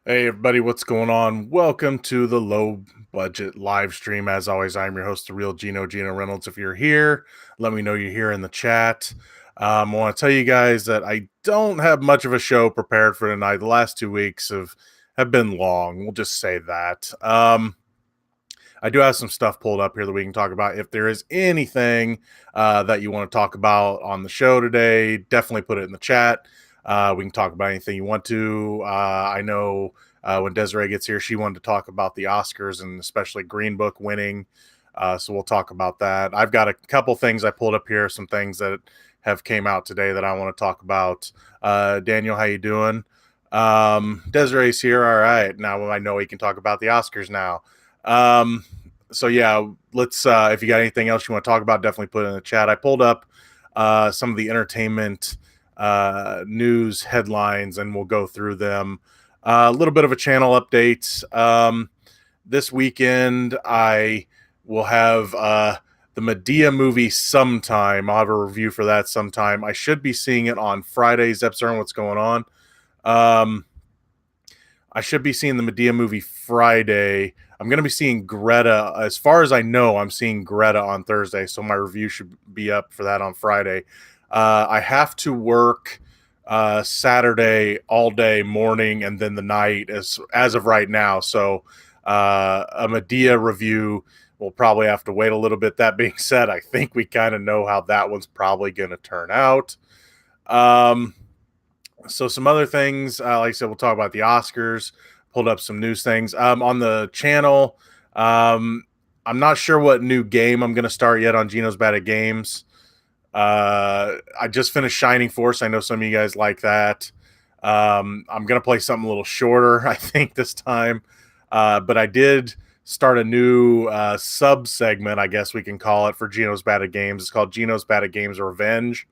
Hey everybody, what's going on? Welcome to the Low Budget Livestream. As always, I'm your host, the real Gino Reynolds. If you're here, let me know you're here in the chat. I want to tell you guys that I don't have much of a show prepared for tonight. The last 2 weeks have been long. We'll just say that. I do have some stuff pulled up here that we can talk about. If there is anything that you want to talk about on the show today, definitely put it in the chat. We can talk about anything you want to. I know when Desiree gets here, she wanted to talk about the Oscars and especially Green Book winning. So we'll talk about that. I've got a couple things I pulled up here, some things that have came out today that I want to talk about. Daniel, how you doing? Desiree's here. All right. Now I know we can talk about the Oscars now. So yeah, let's if you got anything else you want to talk about, definitely put it in the chat. I pulled up some of the entertainment news headlines and we'll go through them. A little bit of a channel update. This weekend I will have the Medea movie sometime. I'll have a review for that sometime. I should be seeing it on Friday's episode. What's going on? I should be seeing the Medea movie Friday. I'm going to be seeing Greta. As far as I know, I'm seeing Greta on Thursday, so my review should be up for that on Friday. I have to work Saturday all day, morning, and then the night as of right now. So a Medea review will probably have to wait a little bit. That being said, I think we kind of know how that one's probably going to turn out. So some other things, like I said, we'll talk about the Oscars. Pulled up some news things on the channel. I'm not sure what new game I'm going to start yet on Gino's Bad at Games. I just finished Shining Force. I know some of you guys like that. I'm going to play something a little shorter, I think, this time. But I did start a new sub segment, I guess we can call it, for Gino's Bad at Games. It's called Gino's Bad at Games Revenge.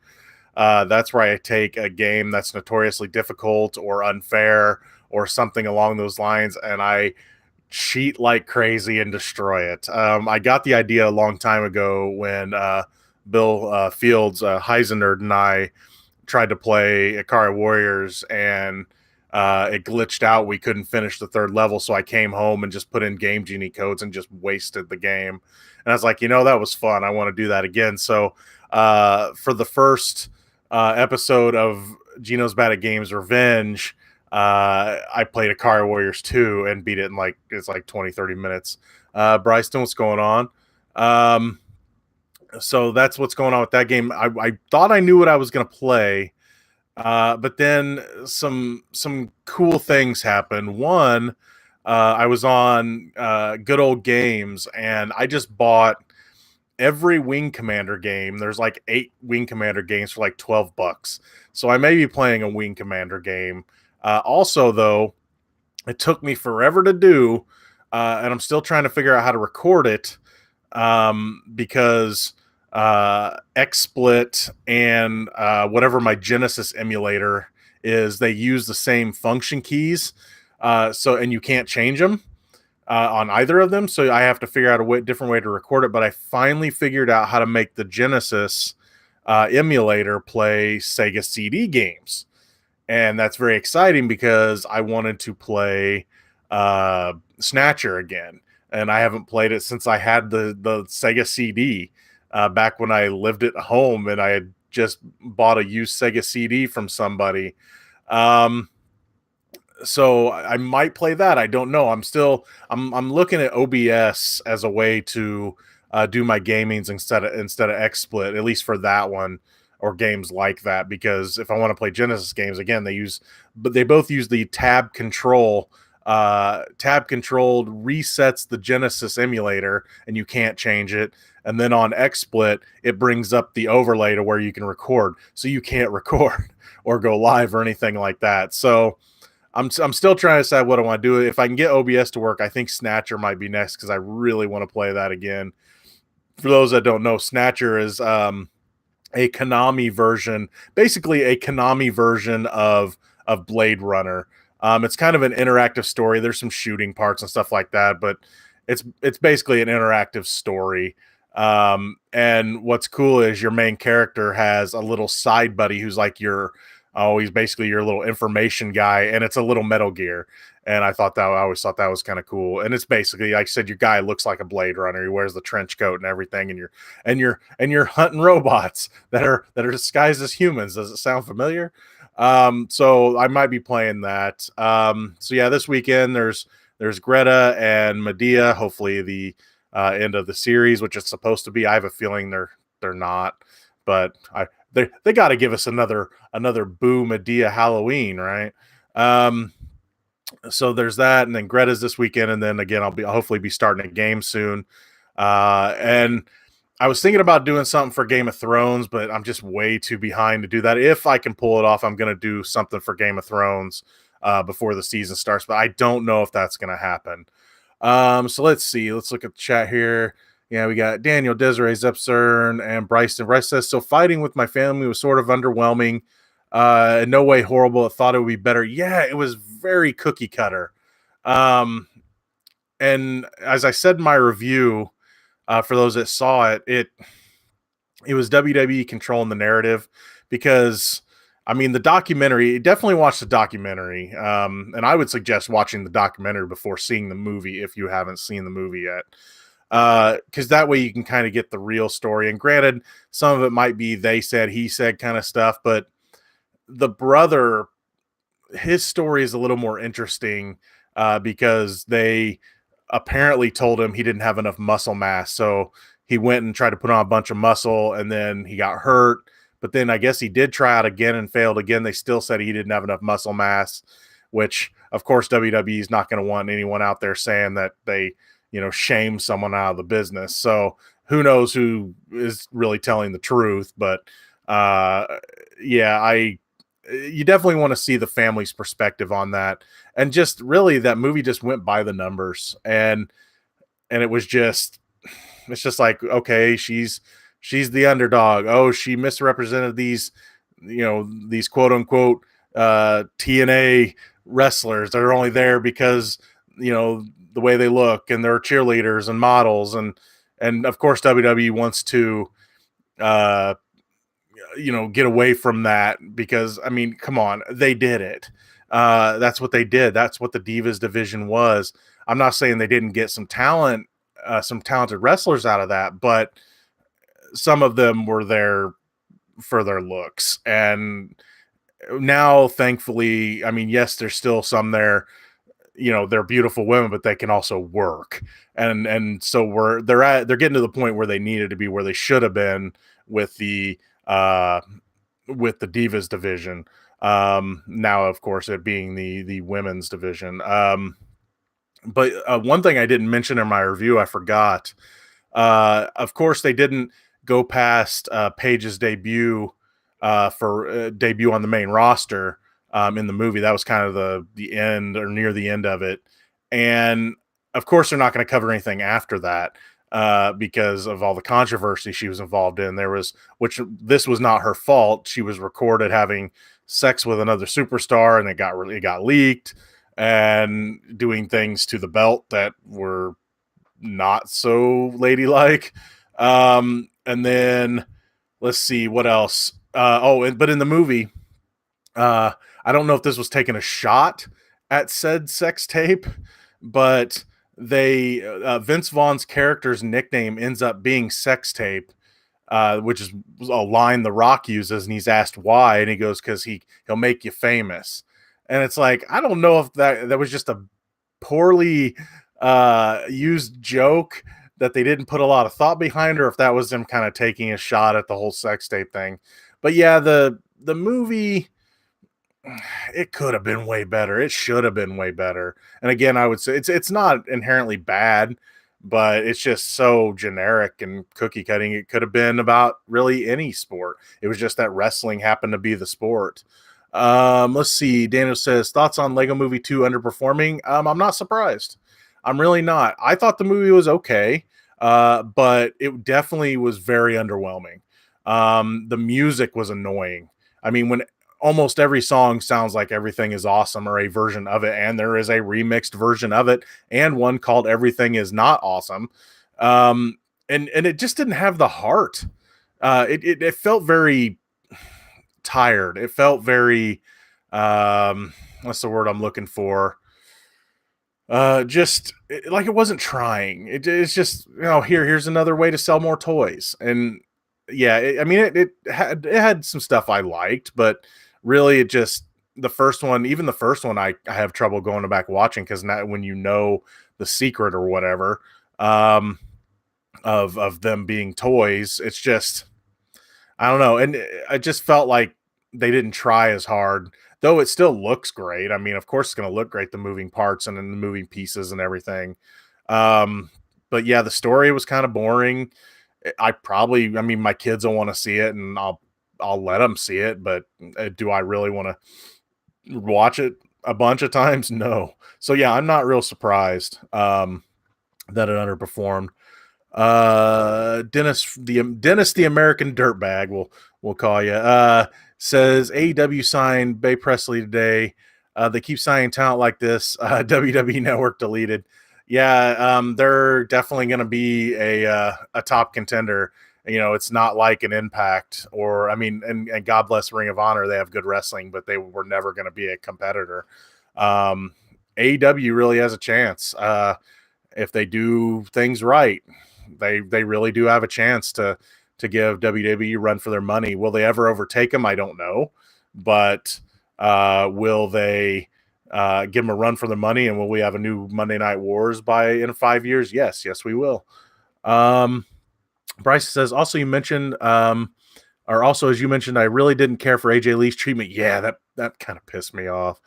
That's where I take a game that's notoriously difficult or unfair or something along those lines, and I cheat like crazy and destroy it. I got the idea a long time ago when Bill Fields, Heisenerd, and I tried to play Ikari Warriors, and it glitched out. We couldn't finish the third level, so I came home and just put in Game Genie codes and just wasted the game. And I was like, that was fun. I want to do that again. So for the first episode of Gino's Bad at Games Revenge, I played Ikari Warriors 2 and beat it in it's like 20-30 minutes. Bryson, what's going on? So that's what's going on with that game. I thought I knew what I was going to play, but then some cool things happened. One, I was on Good Old Games, and I just bought every Wing Commander game. There's like 8 Wing Commander games for like $12. So I may be playing a Wing Commander game. Also, though, it took me forever to do, and I'm still trying to figure out how to record it because XSplit and whatever my Genesis emulator is, they use the same function keys. And you can't change them on either of them. So I have to figure out a different way to record it. But I finally figured out how to make the Genesis emulator play Sega CD games. And that's very exciting because I wanted to play Snatcher again. And I haven't played it since I had the Sega CD back when I lived at home, and I had just bought a used Sega CD from somebody. So I might play that. I don't know. I'm looking at OBS as a way to do my gamings instead of XSplit, at least for that one or games like that. Because if I want to play Genesis games again, they both use the tab control. Tab controlled resets the Genesis emulator, and you can't change it. And then on XSplit, it brings up the overlay to where you can record, so you can't record or go live or anything like that. So I'm still trying to decide what I want to do. If I can get OBS to work, I think Snatcher might be next because I really want to play that again. For those that don't know, Snatcher is a Konami version, basically a Konami version of Blade Runner. It's kind of an interactive story. There's some shooting parts and stuff like that, but it's basically an interactive story. And what's cool is your main character has a little side buddy who's like your oh, he's basically your little information guy, and it's a little Metal Gear. And I always thought that was kind of cool. And it's basically, like I said, your guy looks like a Blade Runner. He wears the trench coat and everything, and you're hunting robots that are disguised as humans. Does it sound familiar? So I might be playing that. So yeah, this weekend there's Greta and Medea. Hopefully the end of the series, which it's supposed to be. I have a feeling they're not, but they got to give us another Boo Medea Halloween, right? So there's that, and then Greta's this weekend, and then again I'll hopefully be starting a game soon. And I was thinking about doing something for Game of Thrones, but I'm just way too behind to do that. If I can pull it off, I'm going to do something for Game of Thrones before the season starts, but I don't know if that's going to happen. So let's see. Let's look at the chat here. Yeah, we got Daniel, Desiree, Zepcern, and Bryson. Bryson says, so fighting with my family was sort of underwhelming. In no way horrible. I thought it would be better. Yeah, it was very cookie cutter. And as I said in my review, for those that saw it was WWE controlling the narrative, because I mean the documentary, definitely watch the documentary. And I would suggest watching the documentary before seeing the movie if you haven't seen the movie yet. Because that way you can kind of get the real story. And granted, some of it might be they said, he said kind of stuff, but the brother, his story is a little more interesting because they apparently told him he didn't have enough muscle mass. So he went and tried to put on a bunch of muscle, and then he got hurt. But then I guess he did try out again and failed again. They still said he didn't have enough muscle mass, which of course WWE is not going to want anyone out there saying that they, shame someone out of the business. So who knows who is really telling the truth, but yeah, you definitely want to see the family's perspective on that. And just really that movie just went by the numbers, and it's just like, okay, she's the underdog. Oh, she misrepresented these, these quote unquote TNA wrestlers that are only there because, the way they look and they're cheerleaders and models. And of course WWE wants to, get away from that, because I mean, come on, they did it. That's what they did. That's what the Divas division was. I'm not saying they didn't get some talent, some talented wrestlers out of that, but some of them were there for their looks. And now, thankfully, I mean, yes, there's still some there, they're beautiful women, but they can also work. And so they're getting to the point where they needed to be, where they should have been with the Divas division. Now, of course, it being the women's division. But one thing I didn't mention in my review, I forgot. Of course, they didn't go past Paige's debut for debut on the main roster in the movie. That was kind of the end, or near the end of it. And of course, they're not going to cover anything after that because of all the controversy she was involved in. Which this was not her fault. She was recorded having sex with another superstar, and it got leaked, and doing things to the belt that were not so ladylike. And then let's see what else. But in the movie, I don't know if this was taking a shot at said sex tape, but Vince Vaughn's character's nickname ends up being sex tape, which is a line The Rock uses, and he's asked why, and he goes, because he'll make you famous. And it's like, I don't know if that was just a poorly used joke that they didn't put a lot of thought behind, or if that was them kind of taking a shot at the whole sex tape thing. But yeah, the movie, it could have been way better. It should have been way better. And again, I would say it's not inherently bad, but it's just so generic and cookie cutting. It could have been about really any sport. It was just that wrestling happened to be the sport. Let's see. Daniel says, thoughts on Lego Movie 2 underperforming? I'm not surprised. I'm really not. I thought the movie was okay, but it definitely was very underwhelming. The music was annoying. I mean, when almost every song sounds like Everything Is Awesome, or a version of it, and there is a remixed version of it, and one called Everything Is Not Awesome. And it just didn't have the heart. It felt very tired. It felt very what's the word I'm looking for? Just like it wasn't trying. It's just, here's another way to sell more toys. And yeah, I mean, it had some stuff I liked, but really, it just the first one, even the first one, I have trouble going back watching because now when you know the secret or whatever, um, of them being toys, it's just I don't know, and I just felt like they didn't try as hard, though it still looks great. I mean, of course, it's going to look great, the moving parts and then the moving pieces and everything. Um, but yeah, the story was kind of boring. I mean, my kids will want to see it, and I'll let them see it. But do I really want to watch it a bunch of times? No. So yeah, I'm not real surprised that it underperformed. Dennis the American Dirtbag, we'll call you, says AEW signed Bay Presley today. They keep signing talent like this. WWE Network deleted. Yeah, they're definitely going to be a top contender. It's not like an Impact or, I mean, and God bless Ring of Honor, they have good wrestling, but they were never going to be a competitor. AEW really has a chance if they do things right. They really do have a chance to give WWE a run for their money. Will they ever overtake them? I don't know, but will they give them a run for their money? And will we have a new Monday Night Wars in 5 years? Yes, we will. Bryson says also you mentioned or also as you mentioned, I really didn't care for AJ Lee's treatment. Yeah, that kind of pissed me off.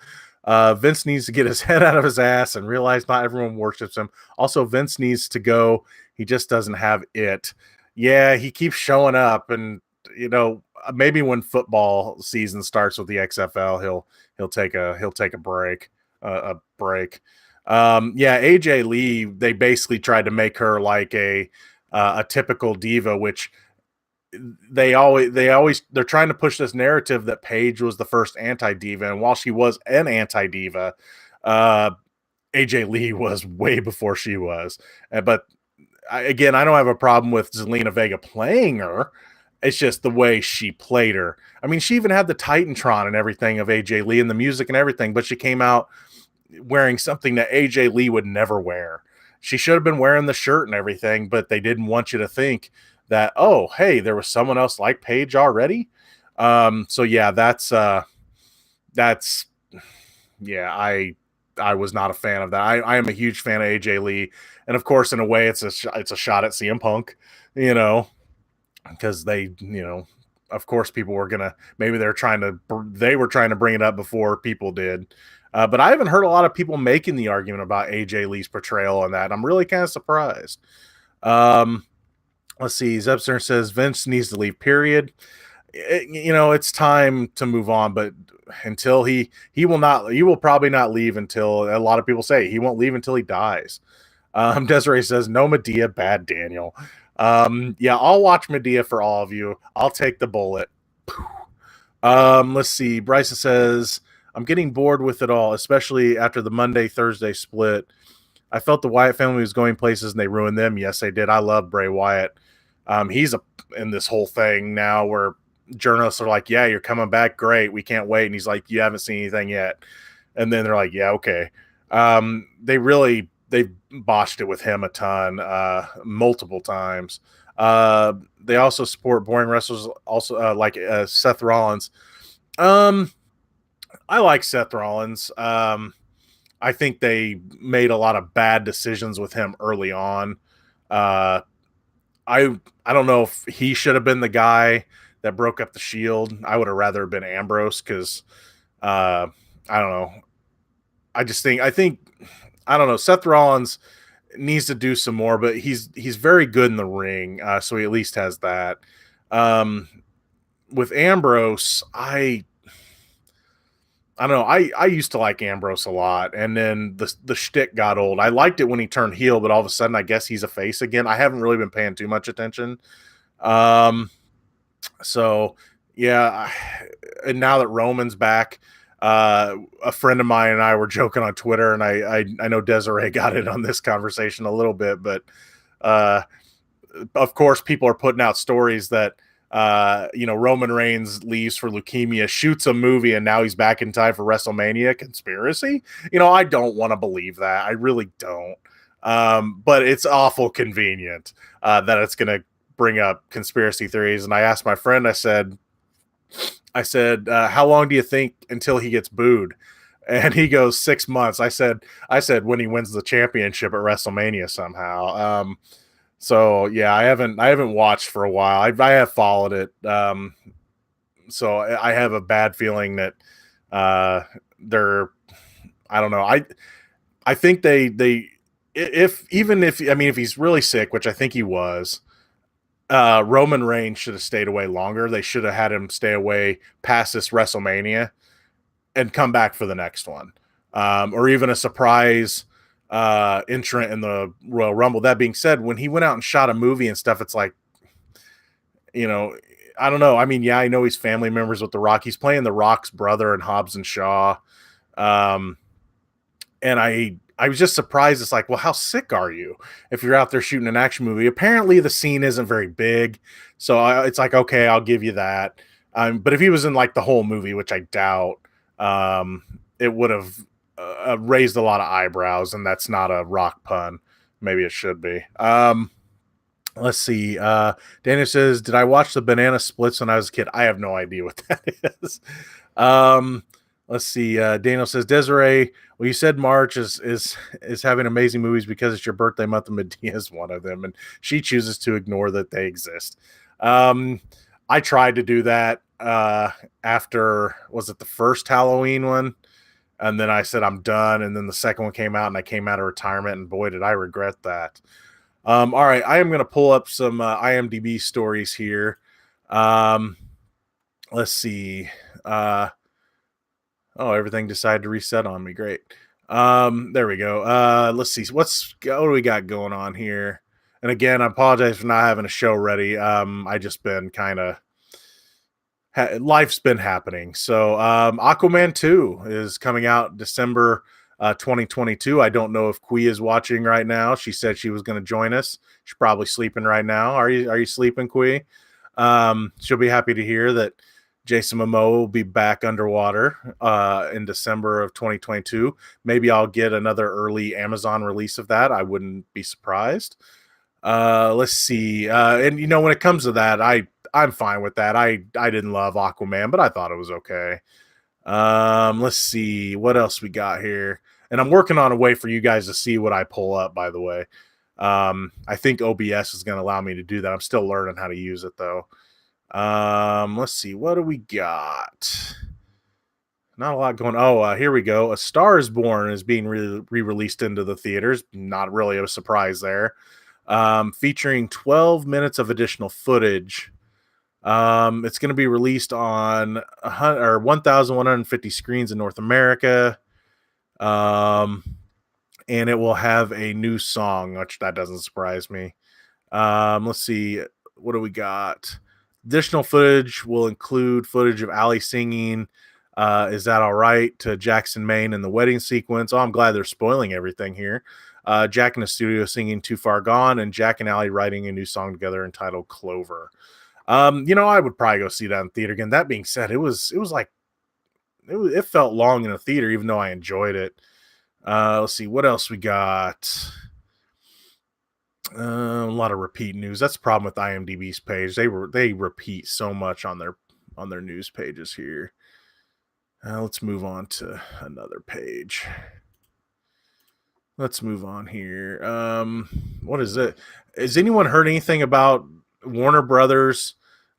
Vince needs to get his head out of his ass and realize not everyone worships him. Also, Vince needs to go. He just doesn't have it. Yeah, he keeps showing up, and maybe when football season starts with the XFL, he'll take a break. Yeah, AJ Lee. They basically tried to make her like a typical diva, which they're trying to push this narrative that Paige was the first anti-diva, and while she was an anti-diva, AJ Lee was way before she was. But again, I don't have a problem with Zelina Vega playing her. It's just the way she played her. I mean, she even had the Titantron and everything of AJ Lee and the music and everything, but she came out wearing something that AJ Lee would never wear. She should have been wearing the shirt and everything, but they didn't want you to think that, oh, hey, there was someone else like Paige already. So yeah, I was not a fan of that. I am a huge fan of AJ Lee, and of course, in a way, it's a shot at CM Punk, because of course, people were gonna maybe they were trying to bring it up before people did. But I haven't heard a lot of people making the argument about AJ Lee's portrayal on that. I'm really kind of surprised. Let's see. Zepster says Vince needs to leave, period. It's time to move on, but until he will probably not leave until, a lot of people say he won't leave until he dies. Desiree says no Medea, bad Daniel. Yeah, I'll watch Medea for all of you. I'll take the bullet. Let's see. Bryson says I'm getting bored with it all, especially after the Monday-Thursday split. I felt the Wyatt family was going places and they ruined them. Yes, they did. I love Bray Wyatt. He's in this whole thing now where journalists are like, yeah, you're coming back. Great. We can't wait. And he's like, you haven't seen anything yet. And then they're like, yeah, okay. They botched it with him a ton, multiple times. They also support boring wrestlers, also like Seth Rollins. I like Seth Rollins. I think they made a lot of bad decisions with him early on. I don't know if he should have been the guy that broke up the Shield. I would have rather been Ambrose because I don't know. I don't know. Seth Rollins needs to do some more, but he's very good in the ring, so he at least has that. With Ambrose, I don't know. I used to like Ambrose a lot, and then the shtick got old. I liked it when he turned heel, but all of a sudden, I guess he's a face again. I haven't really been paying too much attention. So yeah, and now that Roman's back, a friend of mine and I were joking on Twitter, and I know Desiree got in on this conversation a little bit, but of course, people are putting out stories that Roman Reigns leaves for leukemia, shoots a movie, and now he's back in time for WrestleMania. Conspiracy? I don't want to believe that. I really don't. But it's awful convenient that it's going to bring up conspiracy theories. And I asked my friend, I said, how long do you think until he gets booed? And he goes 6 months. I said when he wins the championship at WrestleMania somehow. So yeah, I haven't watched for a while. I have followed it. So I have a bad feeling that they're, I don't know. I think they if he's really sick, which I think he was, Roman Reigns should have stayed away longer. They should have had him stay away past this WrestleMania and come back for the next one, or even a surprise entrant in the Royal Rumble. That being said, when he went out and shot a movie and stuff, it's like, I don't know. I mean, yeah, I know he's family members with The Rock. He's playing The Rock's brother in Hobbs and Shaw. And I was just surprised. It's like, well, how sick are you if you're out there shooting an action movie? Apparently, the scene isn't very big, so it's like, okay, I'll give you that. But if he was in like the whole movie, which I doubt, it would have raised a lot of eyebrows, and that's not a Rock pun. Maybe it should be. Let's see. Daniel says, "Did I watch the Banana Splits when I was a kid?" I have no idea what that is. Let's see. Daniel says, Desiree, well, you said March is having amazing movies because it's your birthday month, and Medea is one of them, and she chooses to ignore that they exist. I tried to do that after, was it the first Halloween one? And then I said, I'm done. And then the second one came out, and I came out of retirement, and boy, did I regret that. All right. I am going to pull up some IMDb stories here. Let's see. Everything decided to reset on me. Great. There we go. Let's see. What do we got going on here? And again, I apologize for not having a show ready. I just been kind of life's been happening. So, Aquaman 2 is coming out December 2022. I don't know if Kui is watching right now. She said she was going to join us. She's probably sleeping right now. Are you sleeping, Kui? She'll be happy to hear that Jason Momoa will be back underwater in December of 2022. Maybe I'll get another early Amazon release of that. I wouldn't be surprised. Let's see. And when it comes to that, I'm fine with that. I didn't love Aquaman, but I thought it was okay. Let's see what else we got here. And I'm working on a way for you guys to see what I pull up, by the way. I think OBS is going to allow me to do that. I'm still learning how to use it, though. Let's see. What do we got? Not a lot going. Here we go. A Star is Born is being re-released into the theaters. Not really a surprise there. Featuring 12 minutes of additional footage. It's going to be released on 1,150 screens in North America. And it will have a new song, which that doesn't surprise me. Let's see. What do we got? Additional footage will include footage of Ollie singing Is That All Right to Jackson Maine in the wedding sequence. I'm glad they're spoiling everything here. Jack in the studio singing Too Far Gone, and Jack and Ollie writing a new song together entitled Clover. I would probably go see that in theater again. That being said, it felt long in a theater, even though I enjoyed it. Let's see what else we got. A lot of repeat news. That's the problem with IMDb's page. They repeat so much on their news pages here. Let's move on to another page. Let's move on here. What is it? Has anyone heard anything about Warner Brothers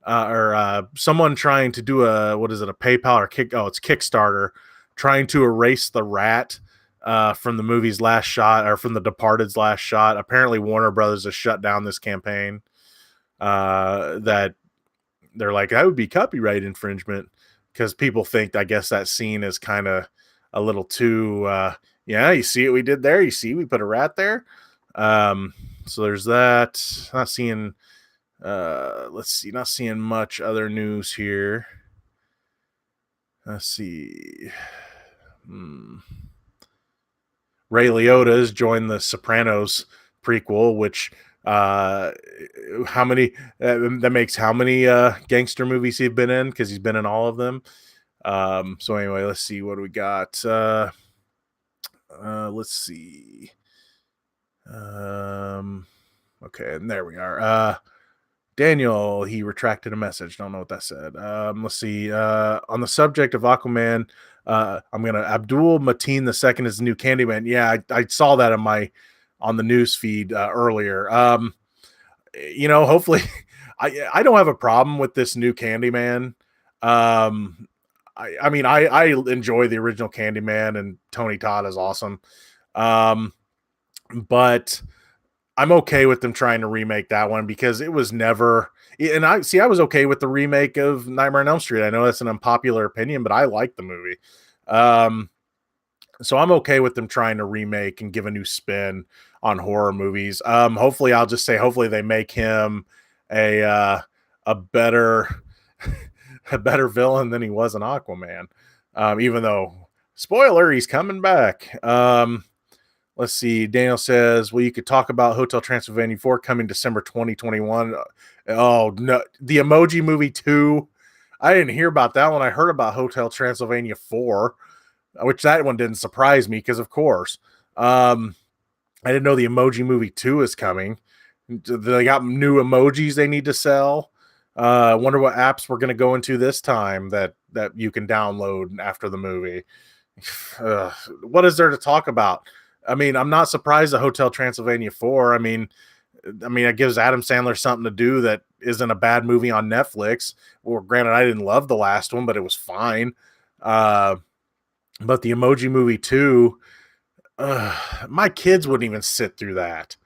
or someone trying to do a PayPal or it's Kickstarter trying to erase the rat from the movie's last shot, or from The Departed's last shot? Apparently Warner Brothers has shut down this campaign. That they're like, that would be copyright infringement, because people think, I guess, that scene is kind of a little too, you see what we did there? You see, we put a rat there. So there's that. Not seeing, not seeing much other news here. Let's see. Ray Liotta has joined the Sopranos prequel, which Uh, how many that makes how many gangster movies he's been in, because he's been in all of them. So anyway, let's see what do we got. Let's see. Um, okay, and there we are. Daniel, he retracted a message. Don't know what that said. Let's see. On the subject of Aquaman, I'm gonna Abdul Mateen II is the new Candyman. Yeah, I saw that on the news feed earlier. Hopefully, I don't have a problem with this new Candyman. I mean, I enjoy the original Candyman, and Tony Todd is awesome. But I'm okay with them trying to remake that one, because it was never. And I was okay with the remake of Nightmare on Elm Street. I know that's an unpopular opinion, but I like the movie. So I'm okay with them trying to remake and give a new spin on horror movies. Hopefully, I'll just say, hopefully they make him a better a better villain than he was in Aquaman. Even though, spoiler, he's coming back. Let's see. Daniel says, well, you could talk about Hotel Transylvania 4 coming December 2021. Oh, no. The Emoji Movie 2. I didn't hear about that one. I heard about Hotel Transylvania 4, which that one didn't surprise me, because, of course. I didn't know the Emoji Movie 2 is coming. They got new emojis they need to sell. I wonder what apps we're going to go into this time that you can download after the movie. What is there to talk about? I mean, I'm not surprised at Hotel Transylvania 4. I mean, it gives Adam Sandler something to do that isn't a bad movie on Netflix. Well, granted, I didn't love the last one, but it was fine. But the Emoji Movie 2, my kids wouldn't even sit through that.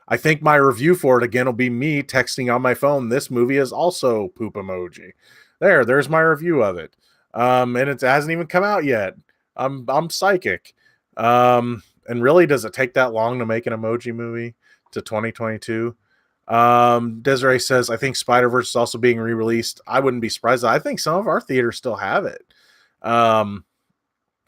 I think my review for it again will be me texting on my phone, this movie is also poop emoji. There's my review of it. And it hasn't even come out yet. I'm psychic. And really, does it take that long to make an emoji movie to 2022? Desiree says, I think Spider-Verse is also being re-released. I wouldn't be surprised. I think some of our theaters still have it. And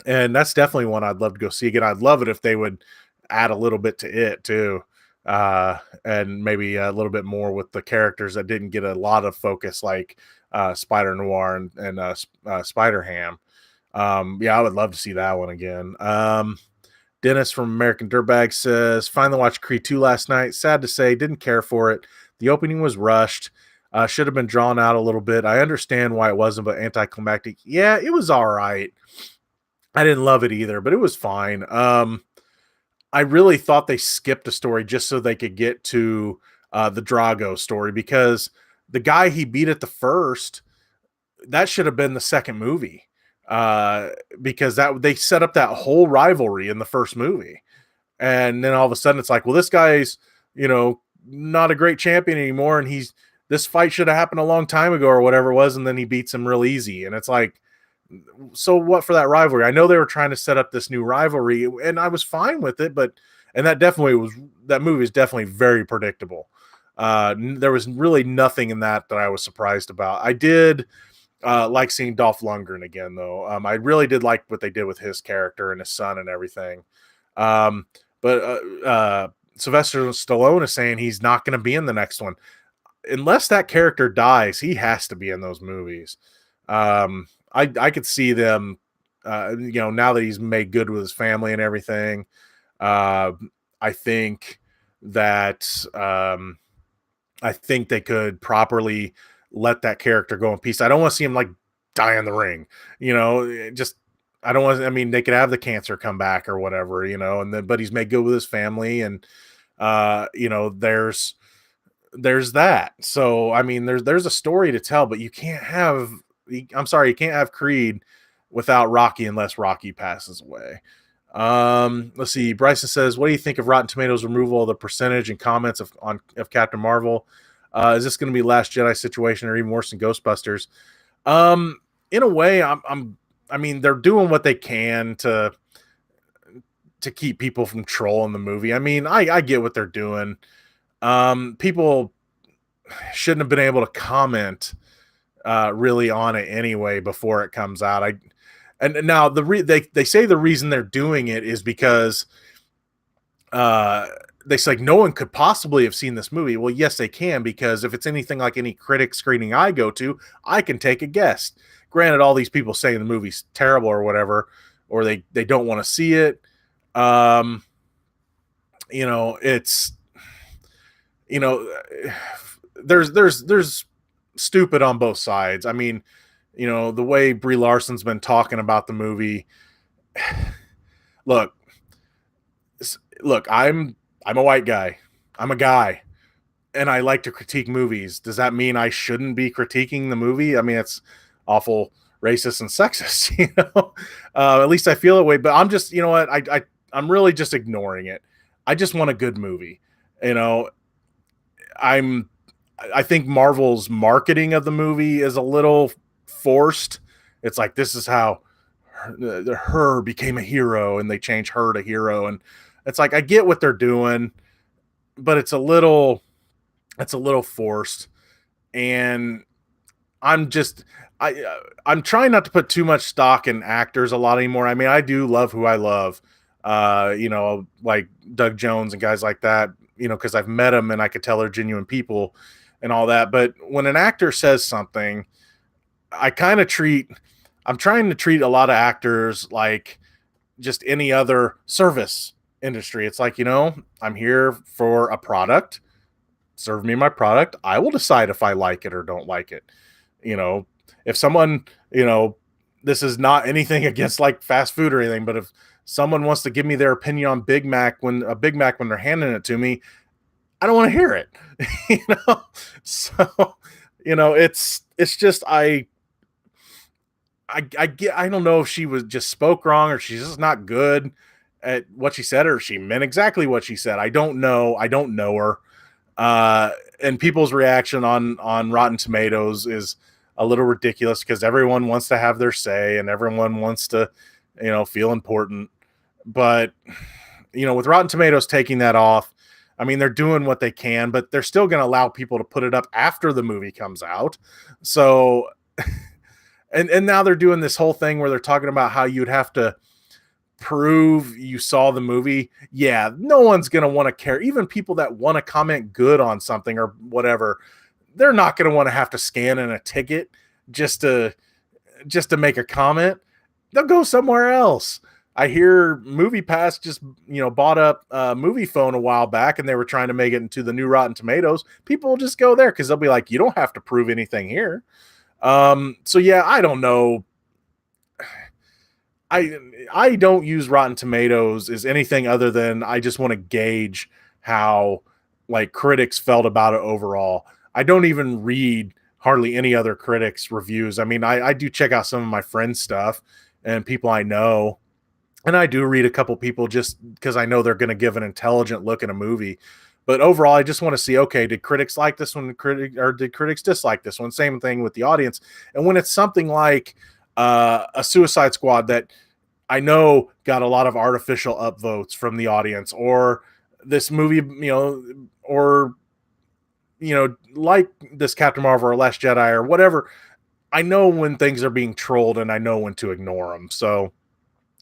that's definitely one I'd love to go see again. I'd love it if they would add a little bit to it too. And maybe a little bit more with the characters that didn't get a lot of focus, like Spider Noir and Spider Ham. Yeah, I would love to see that one again. Dennis from American Dirtbag says, finally watched Creed 2 last night. Sad to say, didn't care for it. The opening was rushed. Should have been drawn out a little bit. I understand why it wasn't, but anticlimactic. Yeah, it was all right. I didn't love it either, but it was fine. I really thought they skipped a story just so they could get to the Drago story, because the guy he beat at the first, that should have been the second movie. Because that they set up that whole rivalry in the first movie, and then all of a sudden it's like, well, this guy's not a great champion anymore, and this fight should have happened a long time ago or whatever it was, and then he beats him real easy, and it's like, so what for that rivalry? I know they were trying to set up this new rivalry, and I was fine with it, and that movie is definitely very predictable. There was really nothing in that I was surprised about. I did like seeing Dolph Lundgren again, though. I really did like what they did with his character and his son and everything. But Sylvester Stallone is saying he's not going to be in the next one. Unless that character dies, he has to be in those movies. I could see them, now that he's made good with his family and everything. I think that I think they could properly let that character go in peace. I don't want to see him like die in the ring, just, I don't want to, they could have the cancer come back or whatever, but he's made good with his family, and there's that. So, there's a story to tell, but you can't have Creed without Rocky unless Rocky passes away. Let's see. Bryson says, what do you think of Rotten Tomatoes removal of the percentage and comments of Captain Marvel? Is this going to be Last Jedi situation, or even worse than Ghostbusters? In a way, they're doing what they can to keep people from trolling the movie. I get what they're doing. People shouldn't have been able to comment really on it anyway before it comes out. And now they say the reason they're doing it is because they say like, no one could possibly have seen this movie. Well, yes, they can, because if it's anything like any critic screening I go to, I can take a guess. Granted, all these people saying the movie's terrible or whatever, or they don't want to see it. You know, it's, you know, there's stupid on both sides. I mean, you know, the way Brie Larson's been talking about the movie. Look, I'm a white guy. I'm a guy, and I like to critique movies. Does that mean I shouldn't be critiquing the movie? I mean, it's awful racist and sexist, you know. At least I feel that way. But I'm just, you know what? I'm really just ignoring it. I just want a good movie. You know, I think Marvel's marketing of the movie is a little forced. It's like, this is how her became a hero, and they change her to hero, and it's like, I get what they're doing, but it's a little forced. And I'm just, I'm trying not to put too much stock in actors a lot anymore. I mean, I do love who I love, you know, like Doug Jones and guys like that, you know, because I've met them and I could tell they're genuine people and all that. But when an actor says something, I'm trying to treat a lot of actors like just any other service industry. It's like, you know, I'm here for a product. Serve me my product. I will decide if I like it or don't like it. You know, if someone, you know, this is not anything against like fast food or anything, but if someone wants to give me their opinion on Big Mac when they're handing it to me, I don't want to hear it. You know, so, you know, it's just, I don't know if she was just spoke wrong, or she's just not good at what she said, or she meant exactly what she said. I don't know. I don't know her. And people's reaction on Rotten Tomatoes is a little ridiculous, because everyone wants to have their say and everyone wants to, you know, feel important. But, you know, with Rotten Tomatoes taking that off, I mean, they're doing what they can, but they're still going to allow people to put it up after the movie comes out. So, and now they're doing this whole thing where they're talking about how you'd have to prove you saw the movie. Yeah, no one's going to want to care. Even people that want to comment good on something or whatever, they're not going to want to have to scan in a ticket just to make a comment. They'll go somewhere else. I hear MoviePass just, you know, bought up Movie Phone a while back, and they were trying to make it into the new Rotten Tomatoes. People will just go there because they'll be like, you don't have to prove anything here. So yeah, I don't know. I don't use Rotten Tomatoes as anything other than I just want to gauge how like critics felt about it overall. I don't even read hardly any other critics' reviews. I mean, I do check out some of my friends' stuff and people I know, and I do read a couple people just because I know they're going to give an intelligent look at a movie. But overall, I just want to see, okay, did critics like this one, or did critics dislike this one? Same thing with the audience. And when it's something like a Suicide Squad that I know got a lot of artificial upvotes from the audience, or this movie, you know, or, you know, like this Captain Marvel or Last Jedi or whatever, I know when things are being trolled and I know when to ignore them. So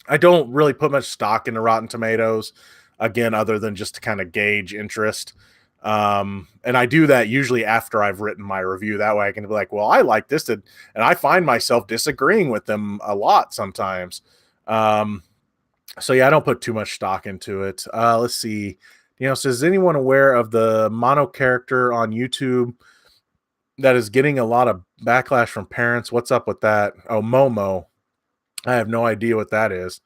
I don't really put much stock into Rotten Tomatoes, again, other than just to kind of gauge interest. And I do that usually after I've written my review. That way I can be like, well, I like this, and I find myself disagreeing with them a lot sometimes. So yeah, I don't put too much stock into it. Let's see. You know, so is anyone aware of the mono character on YouTube that is getting a lot of backlash from parents? What's up with that? Oh, Momo. I have no idea what that is.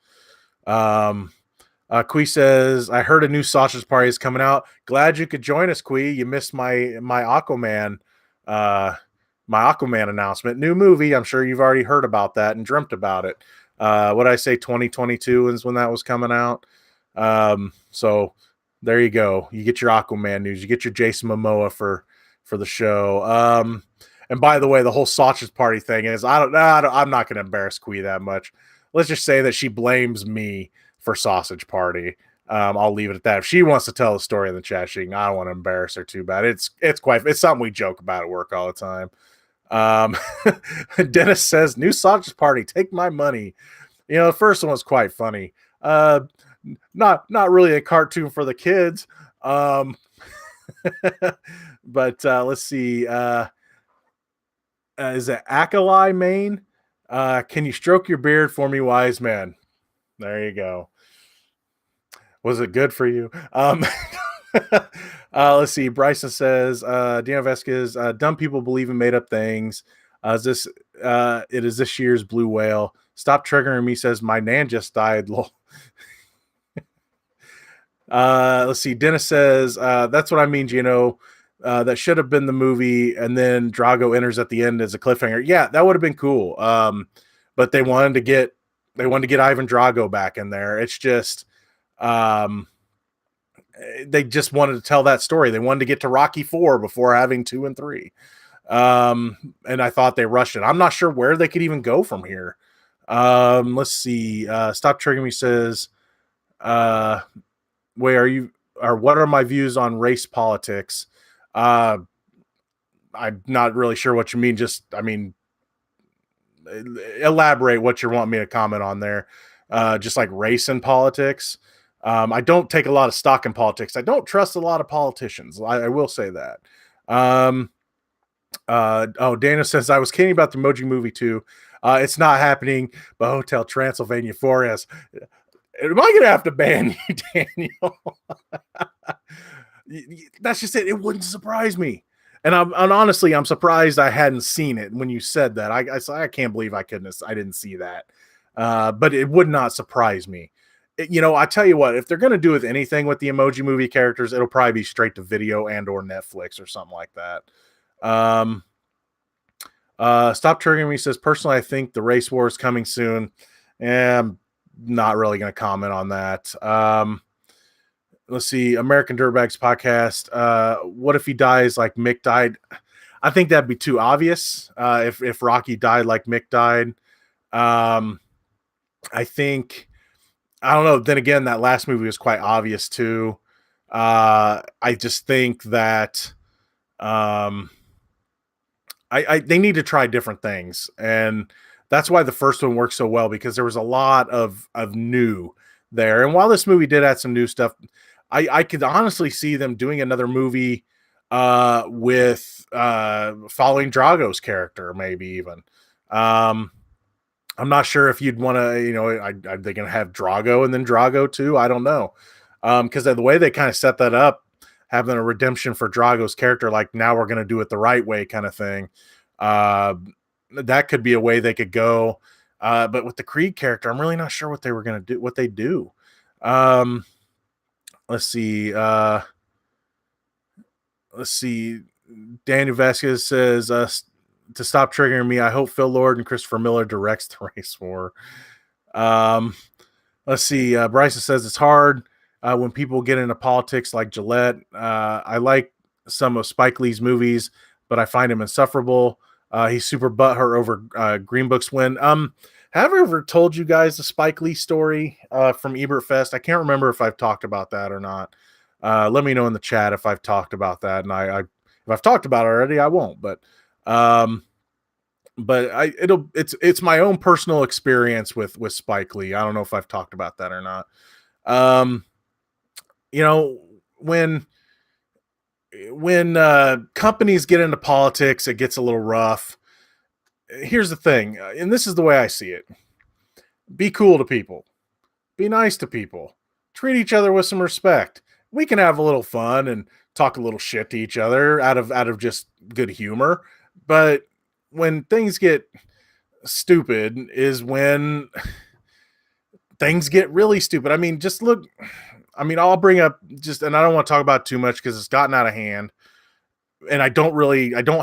Kui says, I heard a new sausage party is coming out. Glad you could join us, Kui. You missed my Aquaman, my Aquaman announcement. New movie. I'm sure you've already heard about that and dreamt about it. What did I say? 2022 is when that was coming out. So there you go. You get your Aquaman news. You get your Jason Momoa for the show. And by the way, the whole sausage party thing is, I'm not going to embarrass Kui that much. Let's just say that she blames me for sausage party. I'll leave it at that. If she wants to tell the story in the chat, she can. I don't want to embarrass her too bad. It's something we joke about at work all the time. Dennis says, new sausage party, take my money. You know, the first one was quite funny. Not really a cartoon for the kids, Um, but let's see. Is it Akalai Main? Can you stroke your beard for me, wise man? There you go. Was it good for you? Let's see. Bryson says, Dino Vesquez, dumb people believe in made up things. Is this it is this year's blue whale. Stop triggering me, says my nan just died. Lol. Let's see. Dennis says, that's what I mean, Gino. That should have been the movie, and then Drago enters at the end as a cliffhanger. Yeah, that would have been cool. But they wanted to get Ivan Drago back in there. It's just they just wanted to tell that story. They wanted to get to Rocky 4 before having 2 and 3. And I thought they rushed it. I'm not sure where they could even go from here. Let's see. Stop Triggering Me says, where are you, or what are my views on race politics? I'm not really sure what you mean. Just, I mean, elaborate what you want me to comment on there. Just like race and politics. I don't take a lot of stock in politics. I don't trust a lot of politicians. I will say that. Dana says, I was kidding about the Emoji Movie too. It's not happening, but Hotel Transylvania 4 is. Am I going to have to ban you, Daniel? That's just it. It wouldn't surprise me. And honestly, I'm surprised I hadn't seen it when you said that. I can't believe I didn't see that. But it would not surprise me. I tell you what, if they're going to do with anything with the Emoji Movie characters, it'll probably be straight to video and or Netflix or something like that. Stop Triggering Me says, personally, I think the race war is coming soon. And I'm not really going to comment on that. Let's see. American Dirtbags podcast. What if he dies like Mick died? I think that'd be too obvious. If Rocky died like Mick died. I think, I don't know. Then again, that last movie was quite obvious too. I just think that they need to try different things, and that's why the first one worked so well, because there was a lot of new there. And while this movie did add some new stuff, I could honestly see them doing another movie with following Drago's character, maybe even. I'm not sure if you'd want to, are they going to have Drago and then Drago too? I don't know. Because the way they kind of set that up, having a redemption for Drago's character, like now we're going to do it the right way kind of thing. That could be a way they could go. But with the Creed character, I'm really not sure what they were going to do, what they do. Let's see. Daniel Vasquez says, to stop triggering me, I hope Phil Lord and Christopher Miller directs the race war. Let's see. Bryson says it's hard when people get into politics like Gillette. I like some of Spike Lee's movies, but I find him insufferable. He's super butthurt over Green Book's win. Have I ever told you guys the Spike Lee story from Ebert Fest? I can't remember if I've talked about that or not. Let me know in the chat if I've talked about that. And if I've talked about it already, I won't. But it's my own personal experience with Spike Lee. I don't know if I've talked about that or not. When companies get into politics, it gets a little rough. Here's the thing, and this is the way I see it. Be cool to people. Be nice to people. Treat each other with some respect. We can have a little fun and talk a little shit to each other out of just good humor. But when things get stupid is when things get really stupid. I mean, just look. I mean, I'll bring up and I don't want to talk about it too much because it's gotten out of hand. And I don't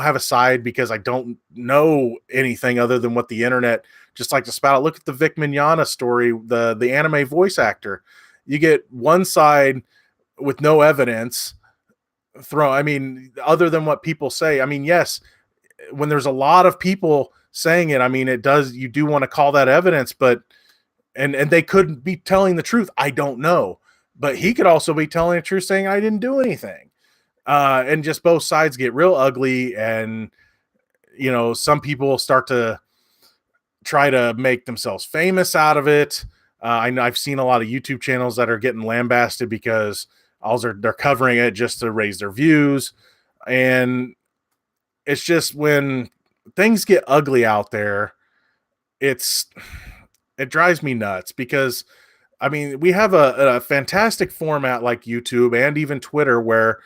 have a side because I don't know anything other than what the internet just like to spout out. Look at the Vic Mignogna story, the anime voice actor. You get one side with no evidence I mean, other than what people say. I mean, yes, when there's a lot of people saying it, I mean, you do want to call that evidence, but and they could be telling the truth. I don't know. But he could also be telling the truth saying I didn't do anything. And just both sides get real ugly. And, some people start to try to make themselves famous out of it. I've seen a lot of YouTube channels that are getting lambasted because they're covering it just to raise their views. And it's just when things get ugly out there, it's it drives me nuts because I mean, we have a fantastic format like YouTube and even Twitter where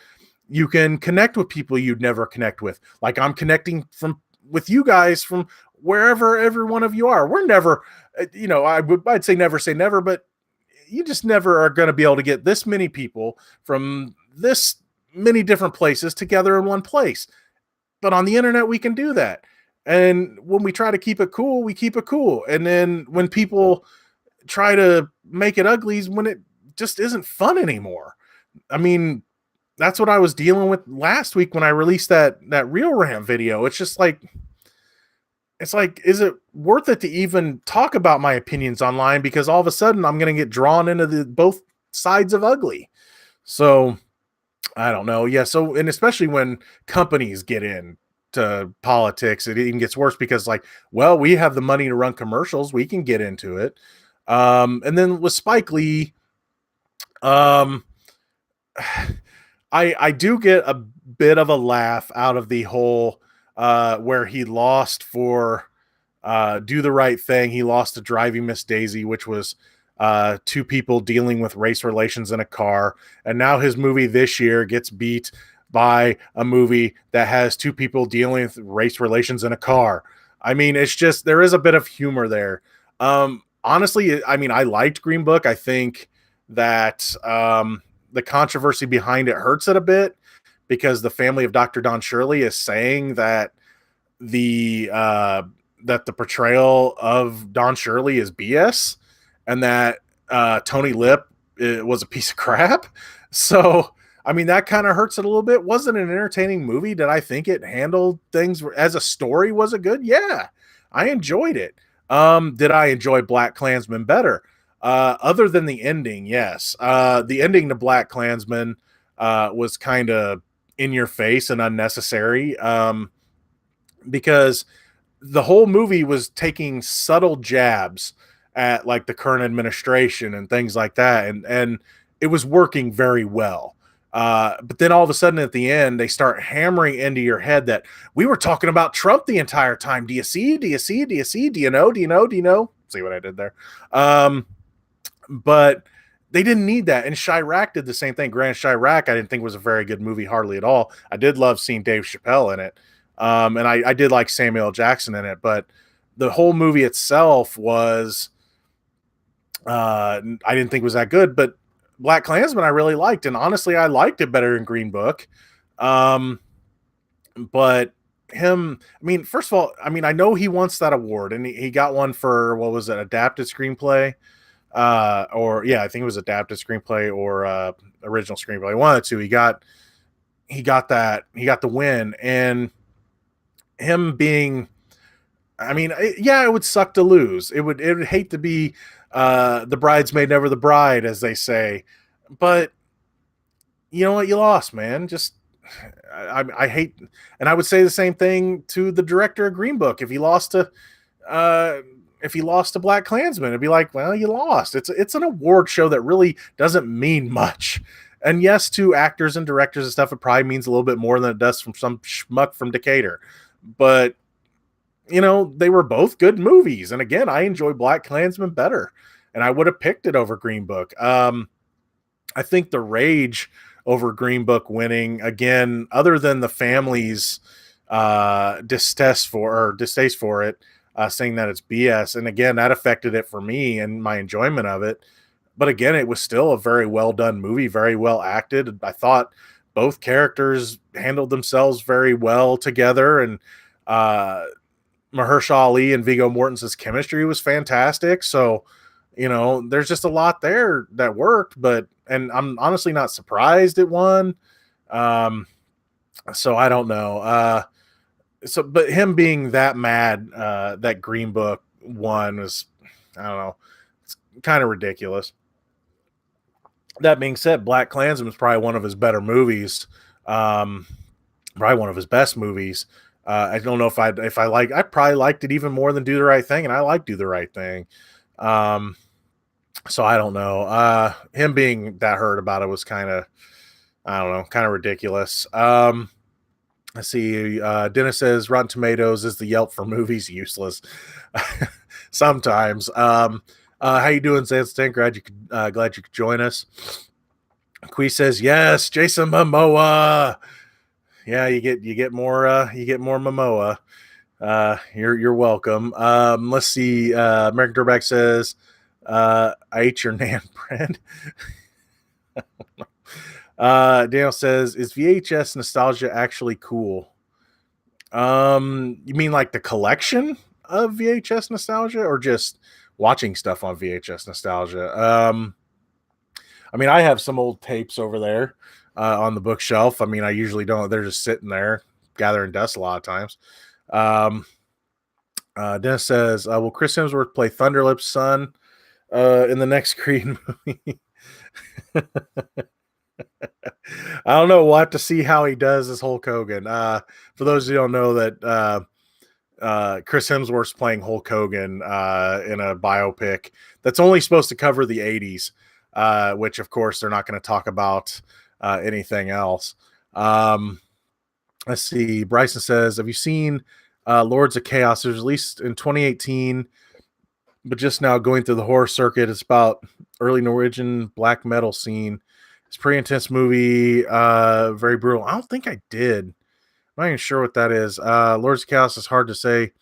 you can connect with people you'd never connect with. Like I'm connecting from with you guys from wherever every one of you are. We're never, I'd say never, but you just never are going to be able to get this many people from this many different places together in one place. But on the internet, we can do that. And when we try to keep it cool, we keep it cool. And then when people try to make it ugly, is when it just isn't fun anymore. I mean, that's what I was dealing with last week when I released that real rant video. It's like, is it worth it to even talk about my opinions online? Because all of a sudden I'm going to get drawn into the both sides of ugly. So I don't know. Yeah. So, and especially when companies get in to politics, it even gets worse because like, well, we have the money to run commercials. We can get into it. And then with Spike Lee, um, I do get a bit of a laugh out of the whole where he lost for Do the Right Thing. He lost to Driving Miss Daisy, which was two people dealing with race relations in a car. And now his movie this year gets beat by a movie that has two people dealing with race relations in a car. I mean, it's just there is a bit of humor there. Honestly, I mean, I liked Green Book. I think that the controversy behind it hurts it a bit because the family of Dr. Don Shirley is saying that the portrayal of Don Shirley is BS and that Tony Lip was a piece of crap. So, I mean, that kind of hurts it a little bit. Wasn't an entertaining movie? Did I think it handled things as a story? Was it good? Yeah, I enjoyed it. Did I enjoy Black Klansman better? Other than the ending, yes. The ending to Black Klansman was kind of in your face and unnecessary because the whole movie was taking subtle jabs at like the current administration and things like that, and it was working very well. But then all of a sudden at the end, they start hammering into your head that we were talking about Trump the entire time. Do you see? Do you see? Do you see? Do you know? Do you know? Do you know? See what I did there? But they didn't need that. And Chirac did the same thing. Grand Chirac, I didn't think was a very good movie, hardly at all. I did love seeing Dave Chappelle in it. And I did like Samuel L. Jackson in it, but the whole movie itself was, I didn't think was that good, but Black Klansman I really liked. And honestly, I liked it better than Green Book. But him, I mean, first of all, I mean, I know he wants that award and he got one for, what was it? Adapted screenplay. Or yeah, I think it was adapted screenplay or original screenplay. One of the two. He got the win. And him being, I mean, yeah, it would suck to lose. It would hate to be the bridesmaid, never the bride, as they say. But you know what? You lost, man. Just I hate, and I would say the same thing to the director of Green Book. If he lost to Black Klansman, it'd be like, well, you lost. It's an award show that really doesn't mean much. And yes, to actors and directors and stuff, it probably means a little bit more than it does from some schmuck from Decatur. But you know, they were both good movies. And again, I enjoy Black Klansman better, and I would have picked it over Green Book. I think the rage over Green Book winning, again, other than the family's distaste for it, saying that it's BS. And again, that affected it for me and my enjoyment of it. But again, it was still a very well done movie, very well acted. I thought both characters handled themselves very well together. And Mahershala Ali and Viggo Mortensen's chemistry was fantastic. So, you know, there's just a lot there that worked, and I'm honestly not surprised it won. So I don't know. But him being that mad that Green Book won was, I don't know, it's kind of ridiculous. That being said, Black Klansman was probably one of his better movies, probably one of his best movies. I don't know I probably liked it even more than Do the Right Thing, and I like Do the Right Thing. So I don't know. Him being that hurt about it was kind of, I don't know, kind of ridiculous. Let's see. Dennis says Rotten Tomatoes is the Yelp for movies. Useless. Sometimes. How you doing, Zanstan? Glad you could join us. Quee says yes, Jason Momoa. Yeah, you get more Momoa. You're welcome. Let's see. American Dirtbag says, I ate your nan bread. Daniel says, is VHS nostalgia actually cool? You mean like the collection of VHS nostalgia, or just watching stuff on VHS nostalgia? I mean, I have some old tapes over there on the bookshelf. I mean, I usually don't. They're just sitting there gathering dust a lot of times. Dennis says, will Chris Hemsworth play Thunderlip's son in the next Creed movie? I don't know. We'll have to see how he does as Hulk Hogan. For those who don't know, that Chris Hemsworth's playing Hulk Hogan in a biopic that's only supposed to cover the 80s, which, of course, they're not going to talk about anything else. Let's see. Bryson says, have you seen Lords of Chaos? It was released in 2018, but just now going through the horror circuit. It's about early Norwegian black metal scene. It's a pretty intense movie, very brutal. I don't think I did. I'm not even sure what that is. Lords of Chaos is hard to say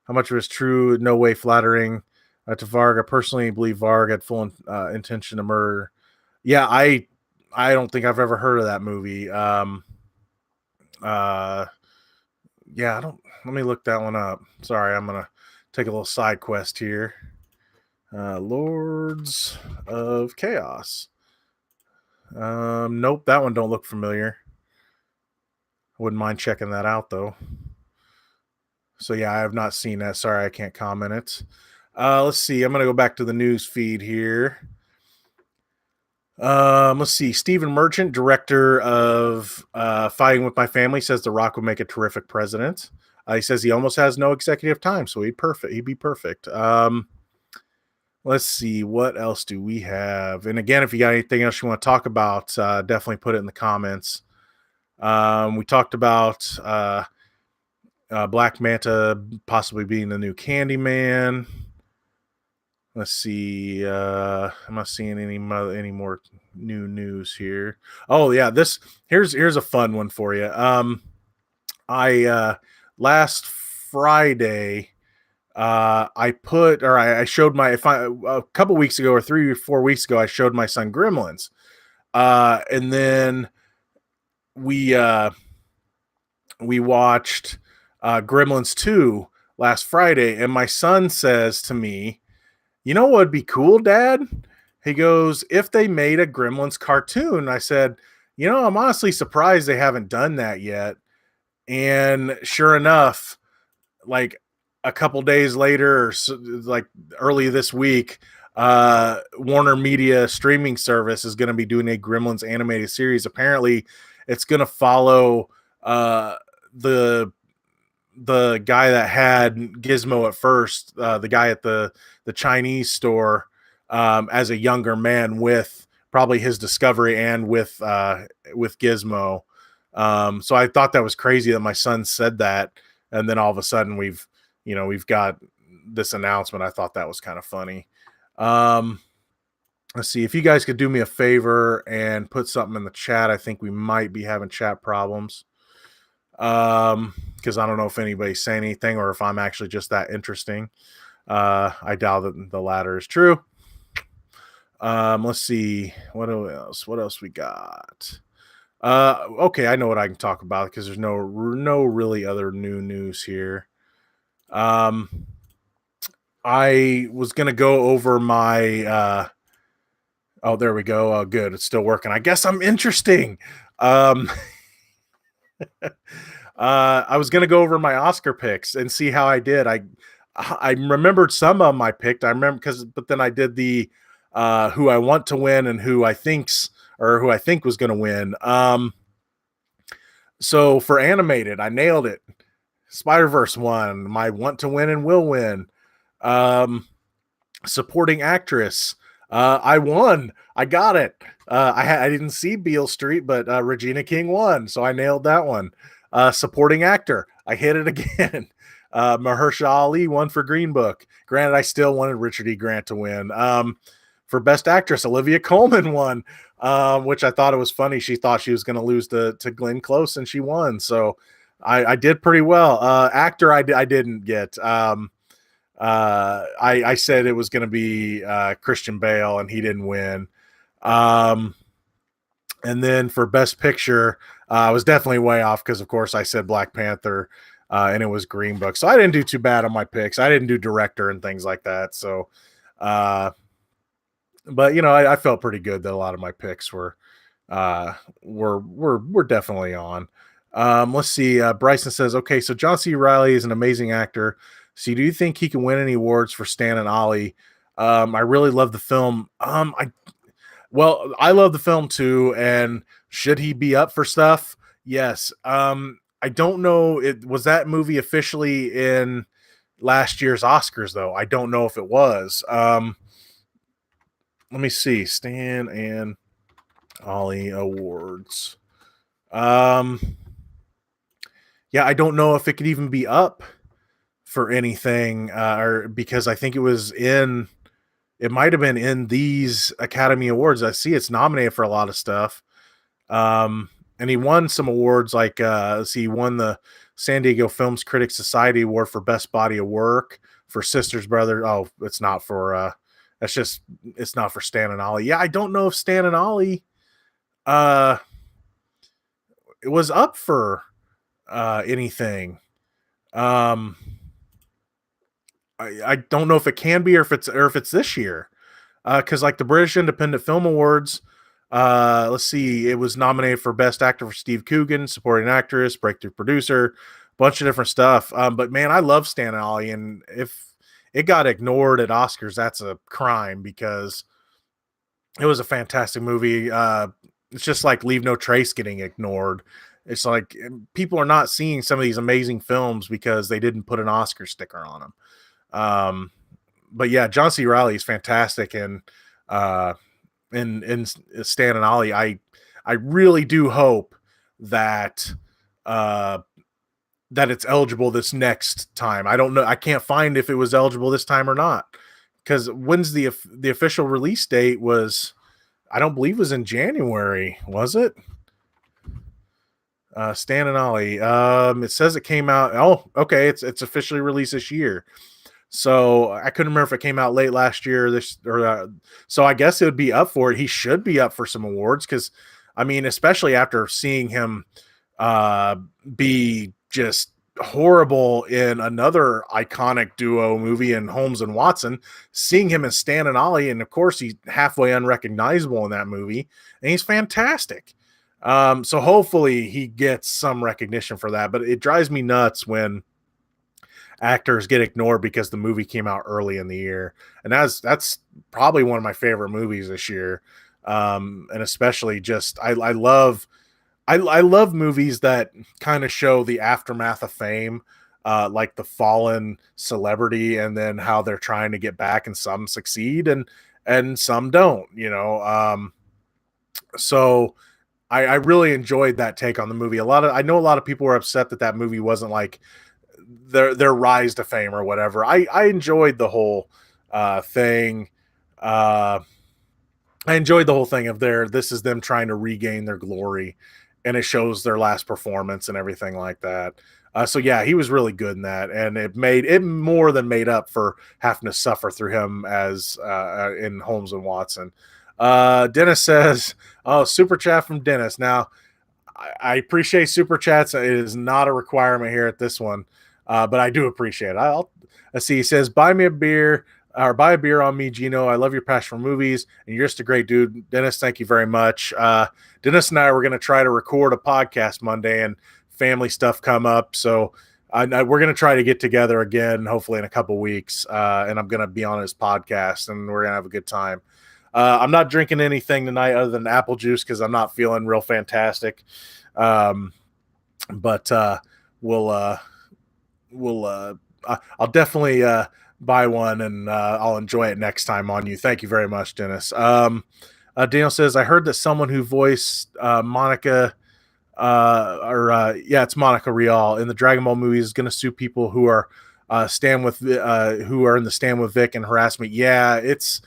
how much of it is true. No way flattering to Varg. I personally believe Varg had full intention to murder. Yeah, I don't think I've ever heard of that movie. Yeah, I don't. Let me look that one up. Sorry, I'm gonna take a little side quest here. Lords of Chaos. Nope, that one don't look familiar. I wouldn't mind checking that out though. So yeah, I have not seen that. Sorry, I can't comment it. Let's see. I'm gonna go back to the news feed here. Let's see. Stephen Merchant, director of Fighting with My Family, says The Rock would make a terrific president. He says he almost has no executive time, so he'd be perfect. Let's see, what else do we have? And again, if you got anything else you want to talk about, definitely put it in the comments. We talked about Black Manta possibly being the new Candyman. Let's see. I'm not seeing any more new news here. Oh yeah, here's a fun one for you. I last Friday, I showed a couple weeks ago, or 3 or 4 weeks ago, I showed my son Gremlins, and then we watched Gremlins 2 last Friday, and my son says to me, you know what would be cool, Dad? He goes, if they made a Gremlins cartoon. I said, I'm honestly surprised they haven't done that yet. And sure enough, like a couple days later, or like early this week, Warner Media streaming service is going to be doing a Gremlins animated series. Apparently, it's going to follow the guy that had Gizmo at first, the guy at the Chinese store, as a younger man, with probably his discovery and with Gizmo. So I thought that was crazy that my son said that, and then all of a sudden we've got this announcement. I thought that was kind of funny. Let's see, if you guys could do me a favor and put something in the chat. I think we might be having chat problems. Because I don't know if anybody's saying anything or if I'm actually just that interesting. I doubt that the latter is true. Let's see, what else we got. Okay, I know what I can talk about because there's no really other new news here. I was gonna go over my oh, there we go. Oh, good, it's still working. I guess I'm interesting. I was gonna go over my Oscar picks and see how I did. I remembered some of them I picked. I remember but then I did the who I want to win and who I think was gonna win. So for animated, I nailed it. Spider-Verse won. My want to win and will win. Supporting actress, I won. I got it. I didn't see Beale Street, but Regina King won, so I nailed that one. Supporting actor, I hit it again. Mahershala Ali won for Green Book. Granted, I still wanted Richard E. Grant to win. For Best Actress, Olivia Colman won, which I thought it was funny. She thought she was going to lose to Glenn Close, and she won. So I did pretty well. Actor, I didn't get. I said it was going to be Christian Bale, and he didn't win. And then for Best Picture, I was definitely way off because, of course, I said Black Panther, and it was Green Book. So I didn't do too bad on my picks. I didn't do director and things like that. So, but I felt pretty good that a lot of my picks were definitely on. Let's see. Bryson says, okay, so John C. Reilly is an amazing actor. So do you think he can win any awards for Stan and Ollie? I really love the film. I love the film too. And should he be up for stuff? Yes. I don't know. Was that movie officially in last year's Oscars though? I don't know if it was. Let me see. Stan and Ollie awards. Yeah, I don't know if it could even be up for anything, or because I think it might have been in these Academy Awards. I see it's nominated for a lot of stuff. And he won some awards, like he won the San Diego Films Critics Society Award for Best Body of Work for Sisters Brother. Oh, it's not for it's not for Stan and Ollie. Yeah, I don't know if Stan and Ollie it was up for anything. I don't know if it can be or if it's this year. Because like the British Independent Film Awards, let's see, it was nominated for Best Actor for Steve Coogan, Supporting Actress, Breakthrough Producer, bunch of different stuff. But man, I love Stan and Ollie, and if it got ignored at Oscars, that's a crime because it was a fantastic movie. It's just like Leave No Trace getting ignored. It's like people are not seeing some of these amazing films because they didn't put an Oscar sticker on them. But yeah, John C. Reilly is fantastic, and in Stan and Ollie, I really do hope that that it's eligible this next time. I don't know. I can't find if it was eligible this time or not. Because when's the official release date was, I don't believe it was in January, was it? Stan and Ollie. It says it came out. Oh, okay. It's officially released this year. So I couldn't remember if it came out late last year. So I guess it would be up for it. He should be up for some awards because, I mean, especially after seeing him be just horrible in another iconic duo movie in Holmes and Watson, seeing him as Stan and Ollie, and of course he's halfway unrecognizable in that movie, and he's fantastic. So hopefully he gets some recognition for that, but it drives me nuts when actors get ignored because the movie came out early in the year, and that's probably one of my favorite movies this year. And especially just I love movies that kind of show the aftermath of fame, like the fallen celebrity, and then how they're trying to get back, and some succeed and some don't. So I really enjoyed that take on the movie. I know a lot of people were upset that movie wasn't like their rise to fame or whatever. I enjoyed the whole thing. I enjoyed the whole thing of this is them trying to regain their glory, and it shows their last performance and everything like that. So yeah, he was really good in that, and it more than made up for having to suffer through him as in Holmes and Watson. Dennis says, "Oh, super chat from Dennis." Now, I appreciate super chats. It is not a requirement here at this one, but I do appreciate it. Let's see. He says, "Buy me a beer." Or buy a beer on me, Gino. I love your passion for movies, and you're just a great dude. Dennis, thank you very much. Dennis and I were going to try to record a podcast Monday, and family stuff come up. So we're going to try to get together again, hopefully in a couple weeks, and I'm going to be on his podcast, and we're going to have a good time. I'm not drinking anything tonight other than apple juice because I'm not feeling real fantastic. But I'll definitely buy one, and I'll enjoy it next time on you. Thank you very much, Dennis. Daniel says, I heard that someone who voiced Monica, it's Monica Rial in the Dragon Ball movie is going to sue people who are who are in the stand with Vic and harass me. Yeah, it's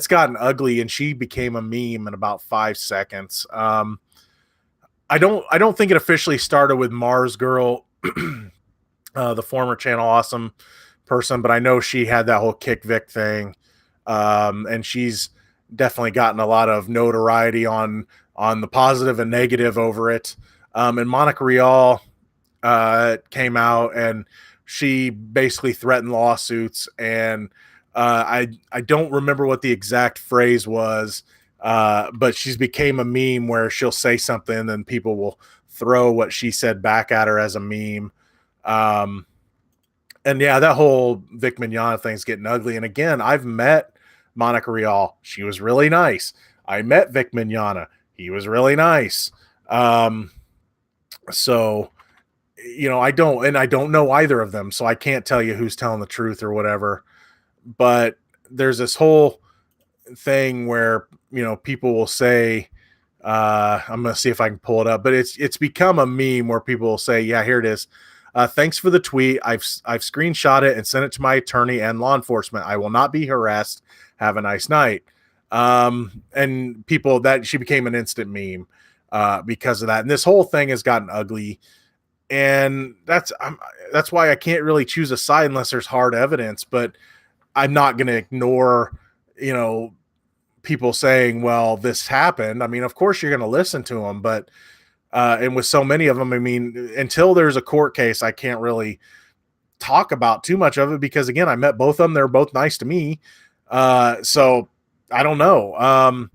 gotten ugly, and she became a meme in about 5 seconds. I don't think it officially started with Mars Girl, the former Channel Awesome person, but I know she had that whole Kick Vic thing, and she's definitely gotten a lot of notoriety on the positive and negative over it. And Monica Rial came out and she basically threatened lawsuits, and I don't remember what the exact phrase was, but she's became a meme where she'll say something and people will throw what she said back at her as a meme. And yeah, that whole Vic Mignogna thing's getting ugly. And again, I've met Monica Rial. She was really nice. I met Vic Mignogna. He was really nice. So, I don't know either of them, so I can't tell you who's telling the truth or whatever. But there's this whole thing where, people will say, I'm going to see if I can pull it up, but it's become a meme where people will say, yeah, here it is. Thanks for the tweet. I've screenshot it and sent it to my attorney and law enforcement. I will not be harassed. Have a nice night. And people, that she became an instant meme because of that. And this whole thing has gotten ugly. And that's why I can't really choose a side unless there's hard evidence. But I'm not going to ignore, people saying, well, this happened. I mean, of course you're going to listen to them, but and with so many of them, I mean, until there's a court case, I can't really talk about too much of it because, again, I met both of them. They're both nice to me. So I don't know.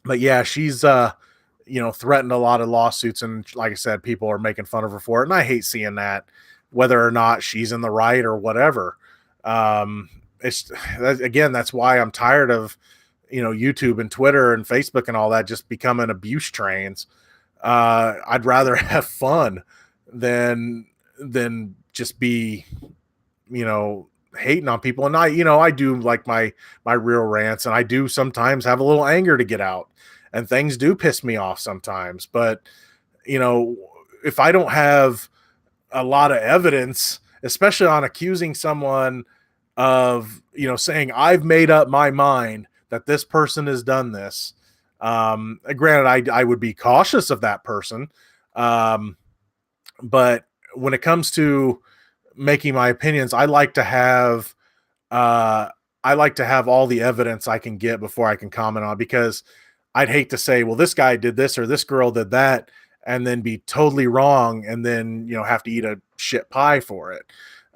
But yeah, she's, threatened a lot of lawsuits. And like I said, people are making fun of her for it. And I hate seeing that, whether or not she's in the right or whatever. That's why I'm tired of, YouTube and Twitter and Facebook and all that just becoming abuse trains. I'd rather have fun than just be, hating on people. And I do like my real rants, and I do sometimes have a little anger to get out, and things do piss me off sometimes. But, if I don't have a lot of evidence, especially on accusing someone of, saying I've made up my mind that this person has done this, granted, I would be cautious of that person. But when it comes to making my opinions, I like to have all the evidence I can get before I can comment on, because I'd hate to say, well, this guy did this or this girl did that, and then be totally wrong, and then, have to eat a shit pie for it.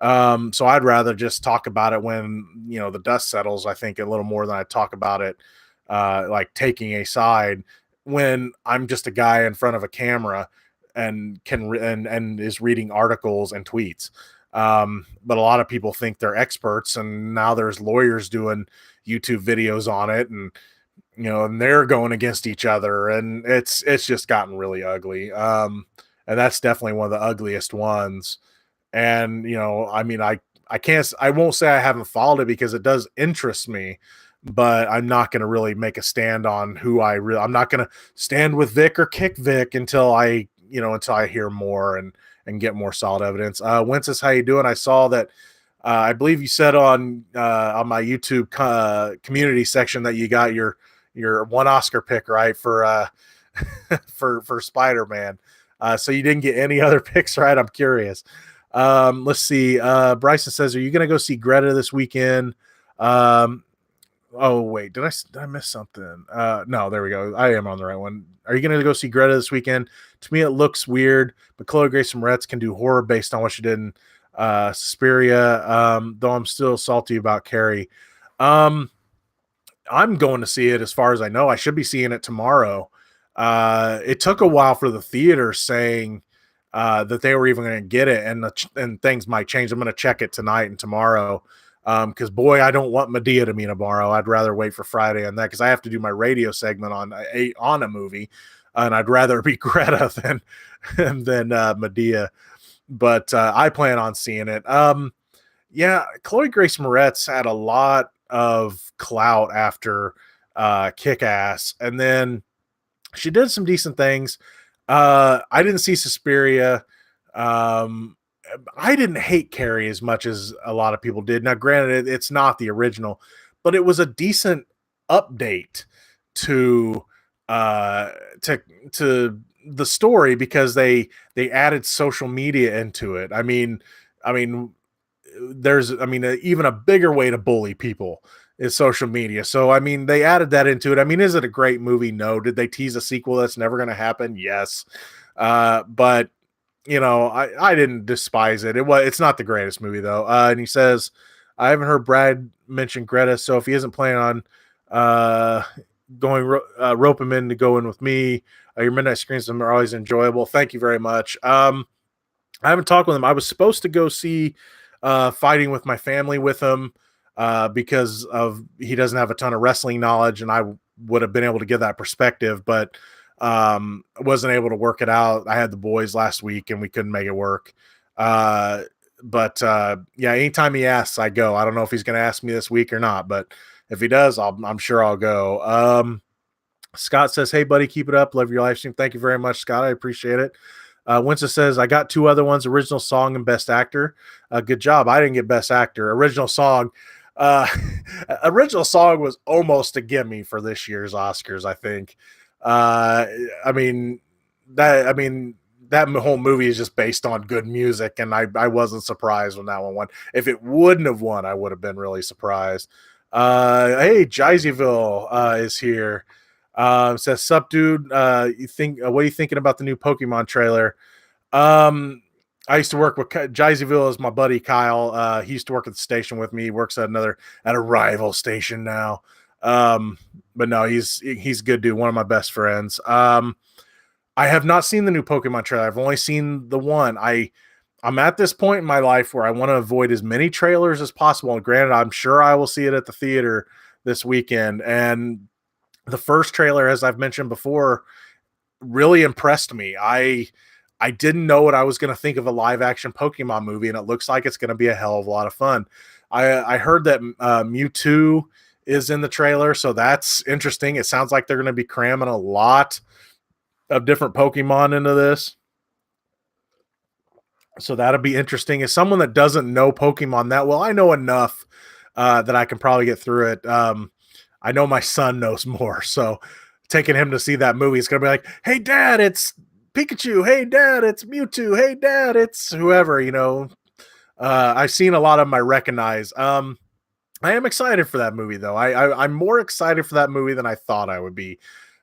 So I'd rather just talk about it when, the dust settles, I think, a little more than I talk about it like taking a side when I'm just a guy in front of a camera and and is reading articles and tweets. But a lot of people think they're experts, and now there's lawyers doing YouTube videos on it, and and they're going against each other, and it's just gotten really ugly. And that's definitely one of the ugliest ones. And I mean, I won't say I haven't followed it because it does interest me, but I'm not going to really make a stand on I'm not going to stand with Vic or kick Vic until I hear more and get more solid evidence. Wences, how you doing? I saw that, I believe you said on my YouTube community section that you got your one Oscar pick, right? For, for Spider-Man. So you didn't get any other picks, right? I'm curious. Let's see. Bryson says, are you going to go see Greta this weekend? Oh wait, did I miss something? No, there we go. I am on the right one. Are you going to go see Greta this weekend? To me, it looks weird, but Chloe Grace from Rants can do horror based on what she did in Suspiria. Though I'm still salty about Carrie. I'm going to see it. As far as I know, I should be seeing it tomorrow. It took a while for the theater saying that they were even going to get it, and things might change. I'm going to check it tonight and tomorrow. Because boy, I don't want Medea to be tomorrow. I'd rather wait for Friday on that, because I have to do my radio segment on a movie, and I'd rather be Greta than Medea. But I plan on seeing it. Yeah, Chloe Grace Moretz had a lot of clout after Kick Ass, and then she did some decent things. I didn't see Suspiria. Um, I didn't hate Carrie as much as a lot of people did. Now, granted, it's not the original, but it was a decent update to uh to to the story because they added social media into it. I mean there's even a bigger way to bully people is social media. So I mean they added that into it. I mean, is it a great movie? No. Did they tease a sequel that's never going to happen? Yes. But I didn't despise it. It's not the greatest movie though. And he says, I haven't heard Brad mention Greta, so if he isn't planning on uh rope him in to go in with me, your midnight screens are always enjoyable. Thank you very much. I haven't talked with him. I was supposed to go see Fighting with my family with him because of he doesn't have a ton of wrestling knowledge, and I would have been able to give that perspective, but wasn't able to work it out. I had the boys last week, and we couldn't make it work. But yeah, anytime he asks, I go. I don't know if he's going to ask me this week or not, but if he does, I'm sure I'll go. Scott says, "Hey, buddy, keep it up. Love your live stream." Thank you very much, Scott. I appreciate it. Winston says, I got two other ones, original song and best actor. Good job. I didn't get best actor. Original song. Uh, original song was almost a gimme for this year's Oscars, I think. I mean, that whole movie is just based on good music, and I wasn't surprised when that one won. If it wouldn't have won, I would have been really surprised. Hey, Jaisyville is here. Says, sup, dude. What are you thinking about the new Pokemon trailer? I used to work with Jaisyville is my buddy Kyle. He used to work at the station with me. He works at a rival station now. But no, he's a good dude, one of my best friends. I have not seen the new Pokemon trailer. I've only seen the one. I'm at this point in my life where I want to avoid as many trailers as possible. And granted, I'm sure I will see it at the theater this weekend. And the first trailer, as I've mentioned before, really impressed me. I didn't know what I was going to think of a live action Pokemon movie, and it looks like it's going to be a hell of a lot of fun. I heard that Mewtwo is in the trailer, so that's interesting. It sounds like they're going to be cramming a lot of different Pokemon into this. So that'll be interesting. As someone that doesn't know Pokemon that well, I know enough that I can probably get through it. I know my son knows more, so taking him to see that movie is going to be like, hey, Dad, it's Pikachu. Hey, Dad, it's Mewtwo. Hey, Dad, it's whoever, I've seen a lot of them I recognize. I am excited for that movie, though. I'm more excited for that movie than I thought I would be.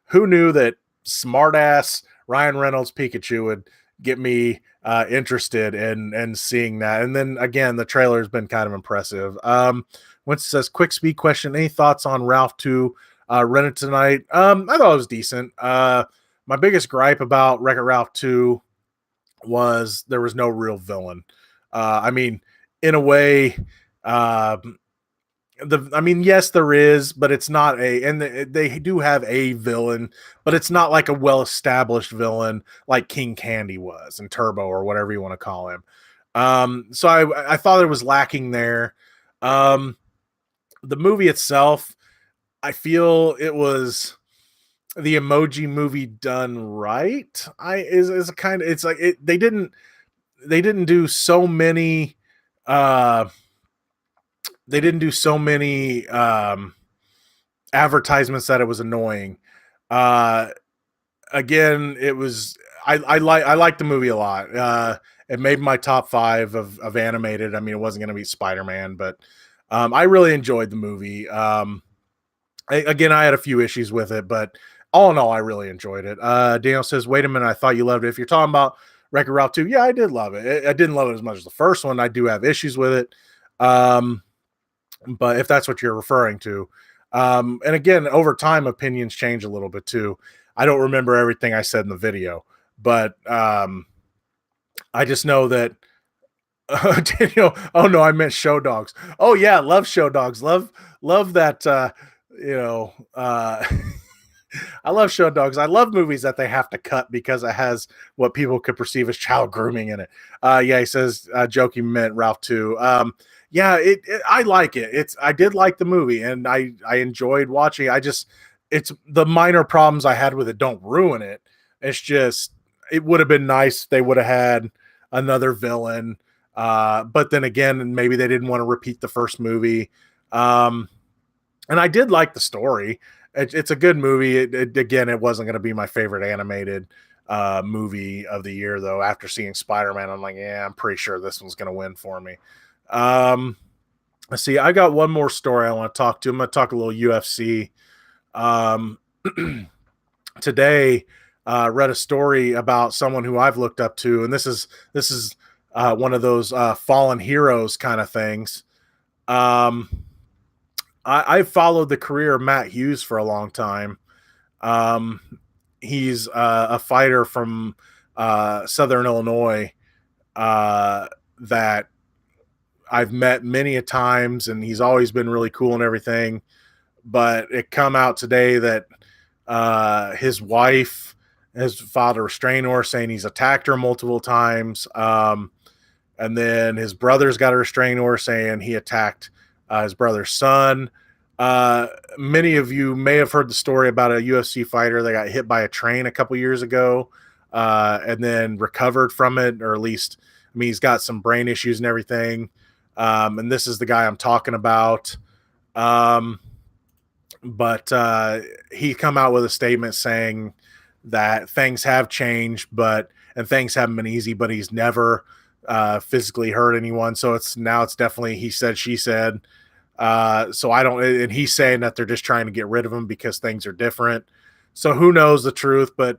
Who knew that smartass Ryan Reynolds Pikachu would get me interested in seeing that? And then, again, the trailer has been kind of impressive. Winston says, quick speed question. Any thoughts on Ralph 2 rented tonight? I thought it was decent. My biggest gripe about WreckIt Ralph 2 was there was no real villain. In a way, yes, there is, but it's not they do have a villain, but it's not like a well-established villain like King Candy was in Turbo or whatever you want to call him. So I thought it was lacking there. The movie itself, I feel it was the Emoji Movie done right. They didn't do so many advertisements that it was annoying. Again, it was I like the movie a lot. It made my top 5 of animated. I mean, it wasn't going to be Spider-Man, but I really enjoyed the movie. I had a few issues with it, but all in all, I really enjoyed it. Daniel says, wait a minute, I thought you loved it. If you're talking about WreckIt Ralph 2, yeah, I did love it. I didn't love it as much as the first one. I do have issues with it. But if that's what you're referring to. And again, over time, opinions change a little bit too. I don't remember everything I said in the video, but I just know that Daniel, oh no, I meant Show Dogs. Oh yeah, love Show Dogs. Love that I love show dogs. I love movies that they have to cut because it has what people could perceive as child grooming in it. Yeah, he says joking meant Ralph too. Yeah, I like it. I did like the movie and I enjoyed watching. It's the minor problems I had with it don't ruin it. It's just it would have been nice if they would have had another villain. But then again, maybe they didn't want to repeat the first movie. Um, and I did like the story. It's a good movie. Again, it wasn't going to be my favorite animated movie of the year, though. After seeing Spider-Man, I'm like, yeah, I'm pretty sure this one's going to win for me. Um, let's see. I got one more story I want to talk to. I'm going to talk a little UFC. Um, today, read a story about someone who I've looked up to, and this is one of those fallen heroes kind of things. Um, I've followed the career of Matt Hughes for a long time. Um, he's a fighter from Southern Illinois that I've met many a times, and he's always been really cool and everything. But it come out today that his wife has filed a restraining order saying he's attacked her multiple times. And then his brother's got a restraining order saying he attacked his brother's son. Many of you may have heard the story about a UFC fighter that got hit by a train a couple years ago and then recovered from it, or at least, I mean, he's got some brain issues and everything. And this is the guy I'm talking about. But he come out with a statement saying that things have changed, and things haven't been easy, but he's never physically hurt anyone. So it's definitely he said, she said. So I don't, and he's saying that they're just trying to get rid of him because things are different. So who knows the truth, but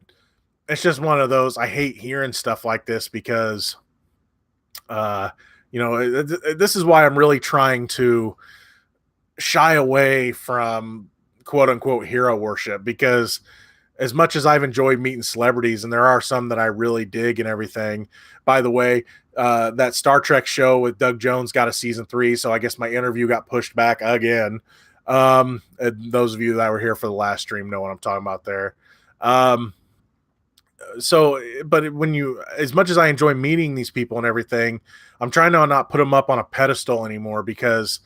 it's just one of those. I hate hearing stuff like this because, this is why I'm really trying to shy away from quote unquote hero worship, because as much as I've enjoyed meeting celebrities, and there are some that I really dig and everything. By the way, that Star Trek show with Doug Jones got a season 3, so I guess my interview got pushed back again. And those of you that were here for the last stream know what I'm talking about there. But as much as I enjoy meeting these people and everything, I'm trying to not put them up on a pedestal anymore, because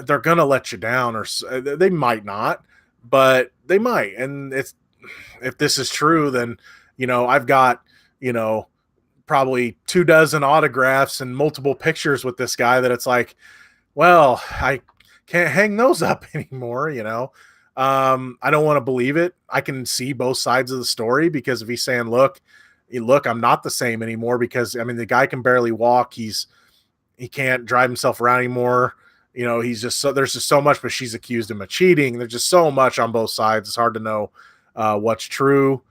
they're gonna let you down, or they might not, but they might. And if this is true, then I've got probably 24 autographs and multiple pictures with this guy that it's like, well, I can't hang those up anymore. I don't want to believe it. I can see both sides of the story, because if he's saying, look, I'm not the same anymore, because I mean, the guy can barely walk. He can't drive himself around anymore. He's just there's just so much, but she's accused him of cheating. There's just so much on both sides. It's hard to know what's true.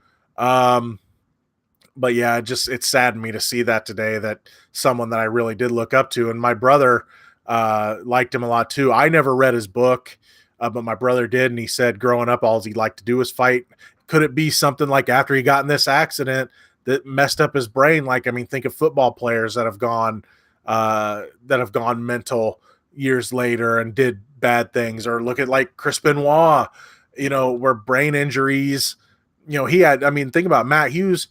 But yeah, it saddened me to see that today, that someone that I really did look up to, and my brother liked him a lot too. I never read his book, but my brother did, and he said growing up, all he liked to do was fight. Could it be something like after he got in this accident that messed up his brain? Like, I mean, think of football players that have gone mental years later and did bad things, or look at like Chris Benoit, where brain injuries, he had, I mean, think about Matt Hughes,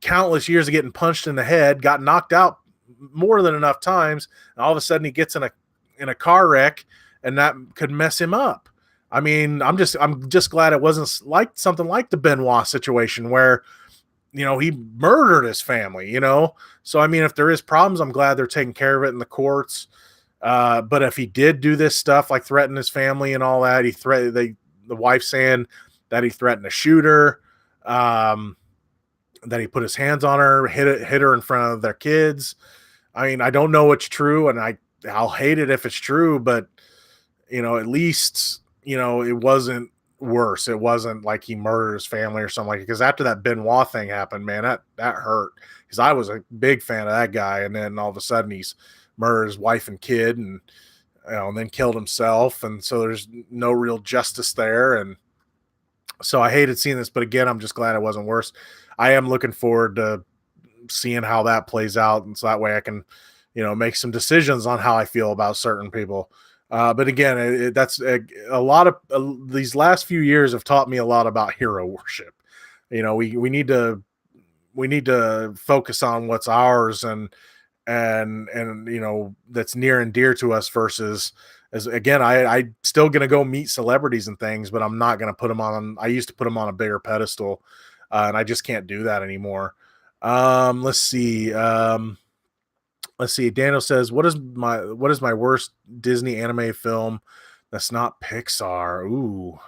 countless years of getting punched in the head, got knocked out more than enough times, and all of a sudden he gets in a car wreck, and that could mess him up. I mean, I'm just glad it wasn't like something like the Benoit situation where, he murdered his family, So, I mean, if there is problems, I'm glad they're taking care of it in the courts. But if he did do this stuff, like threaten his family and all that, the wife saying that he threatened to shoot her, that he put his hands on her, hit her in front of their kids. I mean, I don't know what's true, and I'll hate it if it's true, but at least, it wasn't worse. It wasn't like he murdered his family or something like it. Because after that Benoit thing happened, man, that hurt, because I was a big fan of that guy, and then all of a sudden he's murdered his wife and kid, and and then killed himself, and so there's no real justice there. And so I hated seeing this, but again, I'm just glad it wasn't worse. I am looking forward to seeing how that plays out, and so that way I can make some decisions on how I feel about certain people. But again, that's a lot of these last few years have taught me a lot about hero worship. We need to focus on what's ours and that's near and dear to us versus as again I still gonna go meet celebrities and things, but I'm not gonna put them on. I used to put them on a bigger pedestal, and I just can't do that anymore. Let's see. Let's see. Daniel says, what is my worst Disney anime film that's not Pixar? Ooh,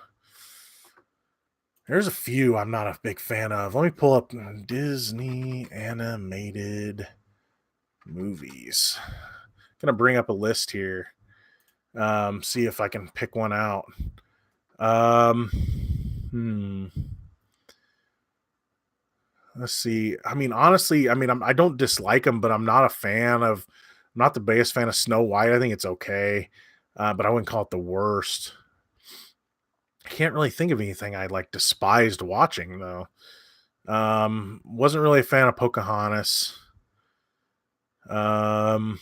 there's a few I'm not a big fan of. Let me pull up Disney animated movies. Gonna bring up a list here. See if I can pick one out. Hmm. Let's see. I mean, honestly, I don't dislike them, but I'm not a fan of. I'm not the biggest fan of Snow White. I think it's okay, but I wouldn't call it the worst. I can't really think of anything I like despised watching though. Wasn't really a fan of Pocahontas. Um,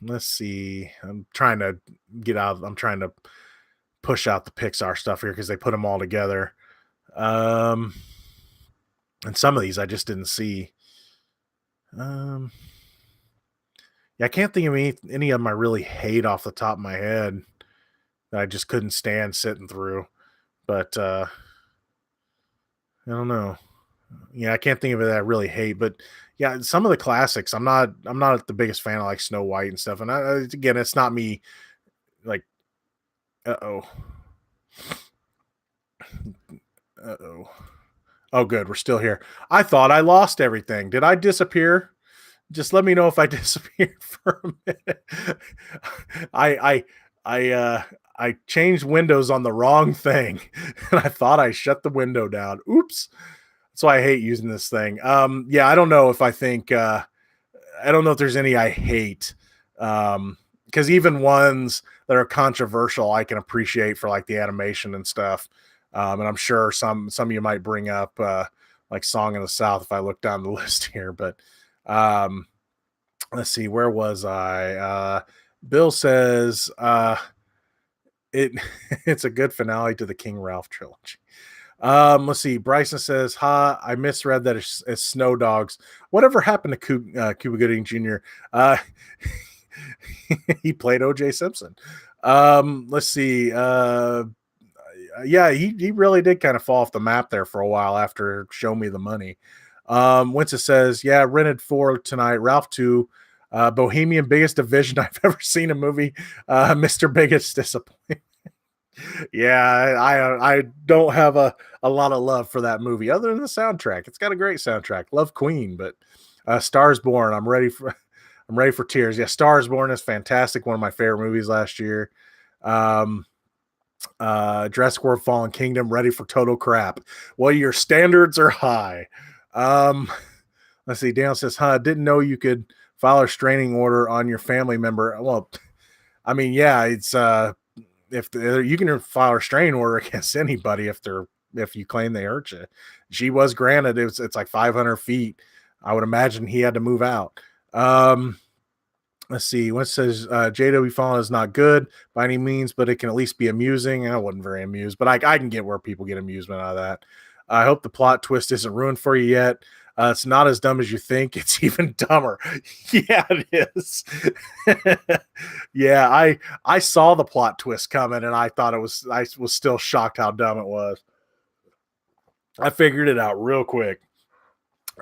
let's see. I'm trying to push out the Pixar stuff here because they put them all together. Um, and some of these I just didn't see. Um, yeah, I can't think of any of them I really hate off the top of my head that I just couldn't stand sitting through. But I don't know. Yeah, I can't think of it that I really hate, but yeah, some of the classics. I'm not the biggest fan of like Snow White and stuff. And again, it's not me. Like, uh oh, uh oh. Oh, good, we're still here. I thought I lost everything. Did I disappear? Just let me know if I disappeared for a minute. I I I changed windows on the wrong thing, and I thought I shut the window down. Oops. That's why I hate using this thing. Yeah, I don't know if I think I don't know if there's any I hate. Because even ones that are controversial, I can appreciate for like the animation and stuff. And I'm sure some of you might bring up like Song in the South if I look down the list here. But um, let's see, where was I? Bill says it it's a good finale to the King Ralph trilogy. Let's see. Bryson says, "Ha, I misread that it's Snow Dogs. Whatever happened to Cuba Gooding Jr.? Uh, he played O.J. Simpson. Let's see. Yeah, he really did kind of fall off the map there for a while after Show Me the Money. Winston says, yeah, rented 4 tonight. Ralph 2. Bohemian, biggest division I've ever seen a movie. Mr. Biggest disappointment. Yeah, I don't have a lot of love for that movie other than the soundtrack. It's got a great soundtrack. Love Queen, but Stars Born, I'm ready for tears. Yeah, Stars Born is fantastic. One of my favorite movies last year. Jurassic World Fallen Kingdom, ready for total crap. Well, your standards are high. Let's see. Dan says, didn't know you could file a restraining order on your family member. Well, I mean, yeah, it's you can file a restraining order against anybody if you claim they hurt you. She was granted it's like 500 feet. I would imagine he had to move out. Let's see. What says JW Fallen is not good by any means, but it can at least be amusing. I wasn't very amused, but I can get where people get amusement out of that. I hope the plot twist isn't ruined for you yet. It's not as dumb as you think. It's even dumber. Yeah, it is. Yeah, I saw the plot twist coming, and I was still shocked how dumb it was. I figured it out real quick.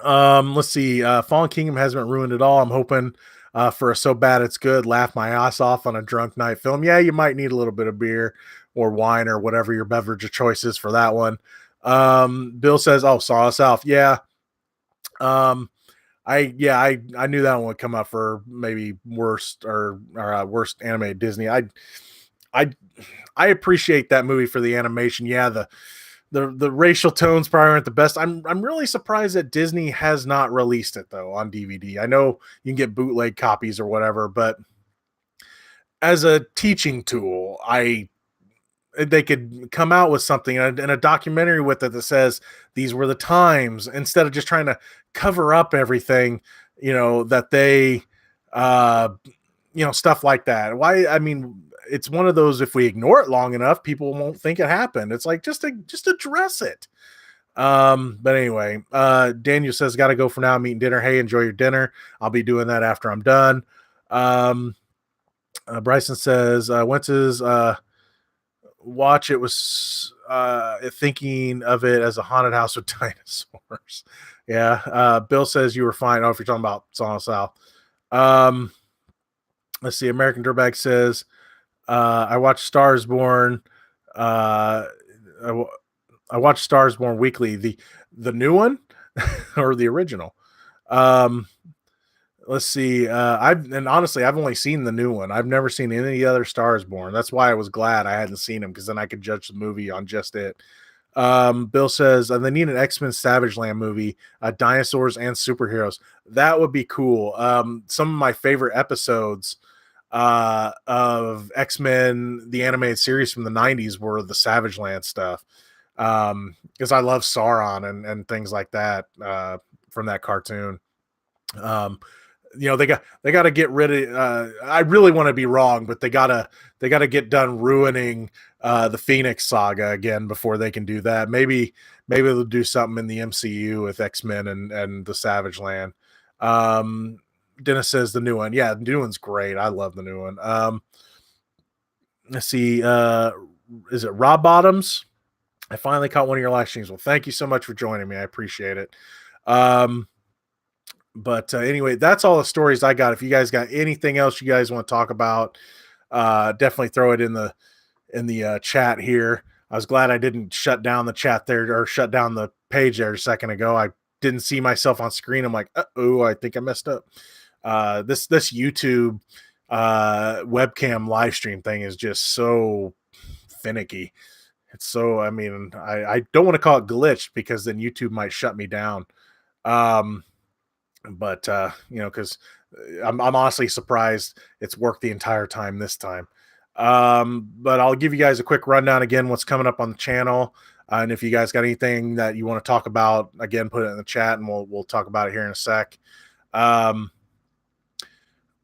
Let's see. Fallen Kingdom hasn't been ruined at all. I'm hoping for a So Bad It's Good, laugh my ass off on a drunk night film. Yeah, you might need a little bit of beer or wine or whatever your beverage of choice is for that one. Bill says, "Oh, saw us off." Yeah. I knew that one would come up for maybe worst or worst animated Disney. I appreciate that movie for the animation. Yeah, the racial tones probably aren't the best. I'm really surprised that Disney has not released it though on DVD. I know you can get bootleg copies or whatever, but as a teaching tool, they could come out with something and a documentary with it that says these were the times instead of just trying to cover up everything, that they stuff like that. Why? I mean, it's one of those, if we ignore it long enough, people won't think it happened. It's like, just address it. But anyway, Daniel says, gotta go for now. I'm eating dinner. Hey, enjoy your dinner. I'll be doing that after I'm done. Bryson says, went to his watch. It was thinking of it as a haunted house with dinosaurs. Yeah. Bill says you were fine. Oh, if you're talking about Song of the South. Let's see. American Dirtbag says, I watched Stars Born. I watch Stars Born weekly. The new one or the original? Let's see. I've only seen the new one. I've never seen any other Stars Born. That's why I was glad I hadn't seen them, because then I could judge the movie on just it. Bill says they need an X-Men Savage Land movie, dinosaurs and superheroes. That would be cool. Some of my favorite episodes of X-Men, the animated series from the 90s, were the Savage Land stuff. Because I love Sauron and things like that from that cartoon. They got to get rid of. I really want to be wrong, but they gotta get done ruining the Phoenix saga again before they can do that. Maybe they'll do something in the MCU with X-Men and the Savage Land. Dennis says the new one. Yeah, the new one's great. I love the new one. Let's see. Is it Rob Bottoms? I finally caught one of your live streams. Well, thank you so much for joining me. I appreciate it. But anyway, that's all the stories I got. If you guys got anything else you guys want to talk about, definitely throw it in the chat here. I was glad I didn't shut down the chat there, or shut down the page there a second ago. I didn't see myself on screen. I'm like, oh, I think I messed up. This YouTube webcam live stream thing is just so finicky. It's so, I don't want to call it glitched, because then YouTube might shut me down. But because I'm honestly surprised it's worked the entire time this time. But I'll give you guys a quick rundown again, what's coming up on the channel. And if you guys got anything that you want to talk about, again, put it in the chat and we'll talk about it here in a sec. On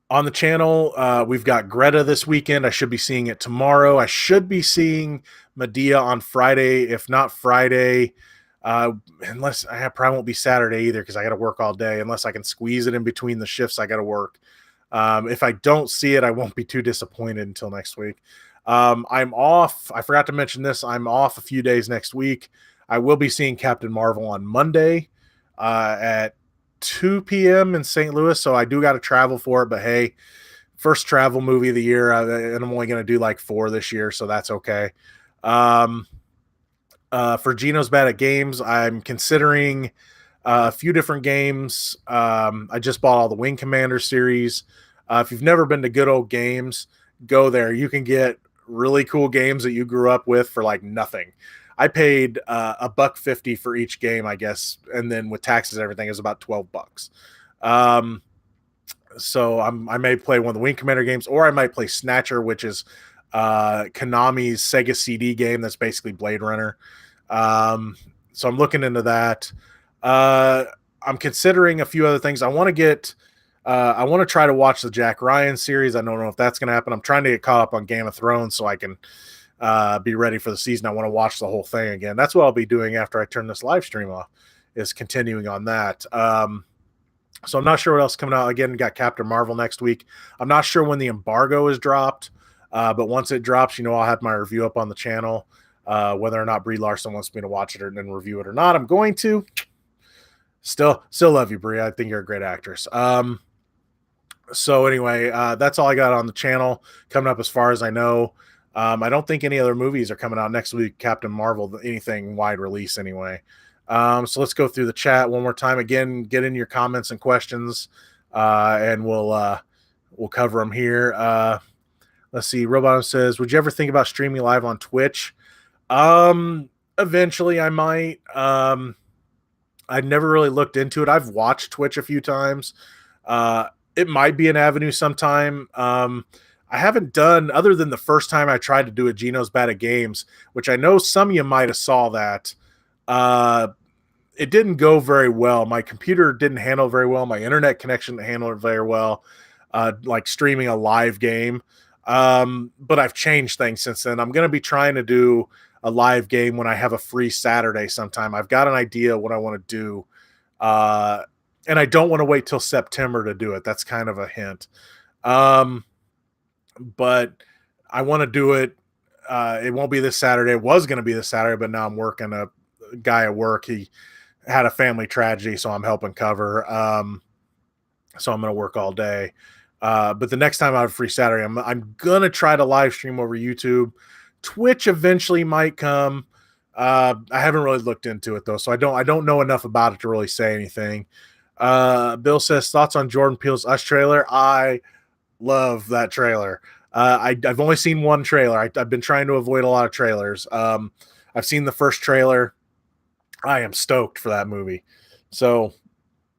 the channel, we've got Greta this weekend. I should be seeing it tomorrow. I should be seeing Medea on Friday. If not Friday, unless I probably won't be Saturday either, because I got to work all day, unless I can squeeze it in between the shifts I got to work. If I don't see it, I won't be too disappointed until next week. I'm off. I forgot to mention this. I'm off a few days next week. I will be seeing Captain Marvel on Monday at 2 p.m. in St. Louis, so I do got to travel for it, but hey, first travel movie of the year, and I'm only going to do like 4 this year, so that's okay. For Gino's Bad at Games, I'm considering a few different games. I just bought all the Wing Commander series. If you've never been to Good Old Games, go there. You can get really cool games that you grew up with for like nothing. I paid $1.50 for each game, I guess, and then with taxes and everything, it was about $12. So I may play one of the Wing Commander games, or I might play Snatcher, which is Konami's Sega CD game that's basically Blade Runner. So I'm looking into that. I'm considering a few other things. I want to try to watch the Jack Ryan series. I don't know if that's going to happen. I'm trying to get caught up on Game of Thrones so I can be ready for the season. I want to watch the whole thing again. That's what I'll be doing after I turn this live stream off, is continuing on that. So I'm not sure what else is coming out. Again, got Captain Marvel next week. I'm not sure when the embargo is dropped, but once it drops, I'll have my review up on the channel. Whether or not Brie Larson wants me to watch it and then review it or not, I'm going to. Still love you, Brie. I think you're a great actress. So anyway, that's all I got on the channel coming up as far as I know. I don't think any other movies are coming out next week. Captain Marvel, anything wide release anyway. So let's go through the chat one more time. Again, get in your comments and questions, and we'll cover them here. Let's see. Robot says, would you ever think about streaming live on Twitch? Eventually I might. I've never really looked into it. I've watched Twitch a few times. It might be an avenue sometime. I haven't done, other than the first time I tried to do a Gino's Bad at Games, which I know some of you might have saw that. It didn't go very well. My computer didn't handle it very well. My internet connection didn't handle it very well. Like streaming a live game. But I've changed things since then. I'm going to be trying to do a live game when I have a free Saturday sometime. I've got an idea what I want to do. Uh, and I don't want to wait till September to do it. That's kind of a hint. Um, but I want to do it. It won't be this Saturday. It was going to be this Saturday, but now I'm working a guy at work. He had a family tragedy, so I'm helping cover. So I'm going to work all day. But the next time I have a free Saturday, I'm going to try to live stream over YouTube. Twitch eventually might come. I haven't really looked into it though, so I don't know enough about it to really say anything. Bill says thoughts on Jordan Peele's Us trailer. I love that trailer. I've only seen one trailer. I've been trying to avoid a lot of trailers. I've seen the first trailer. I am stoked for that movie. So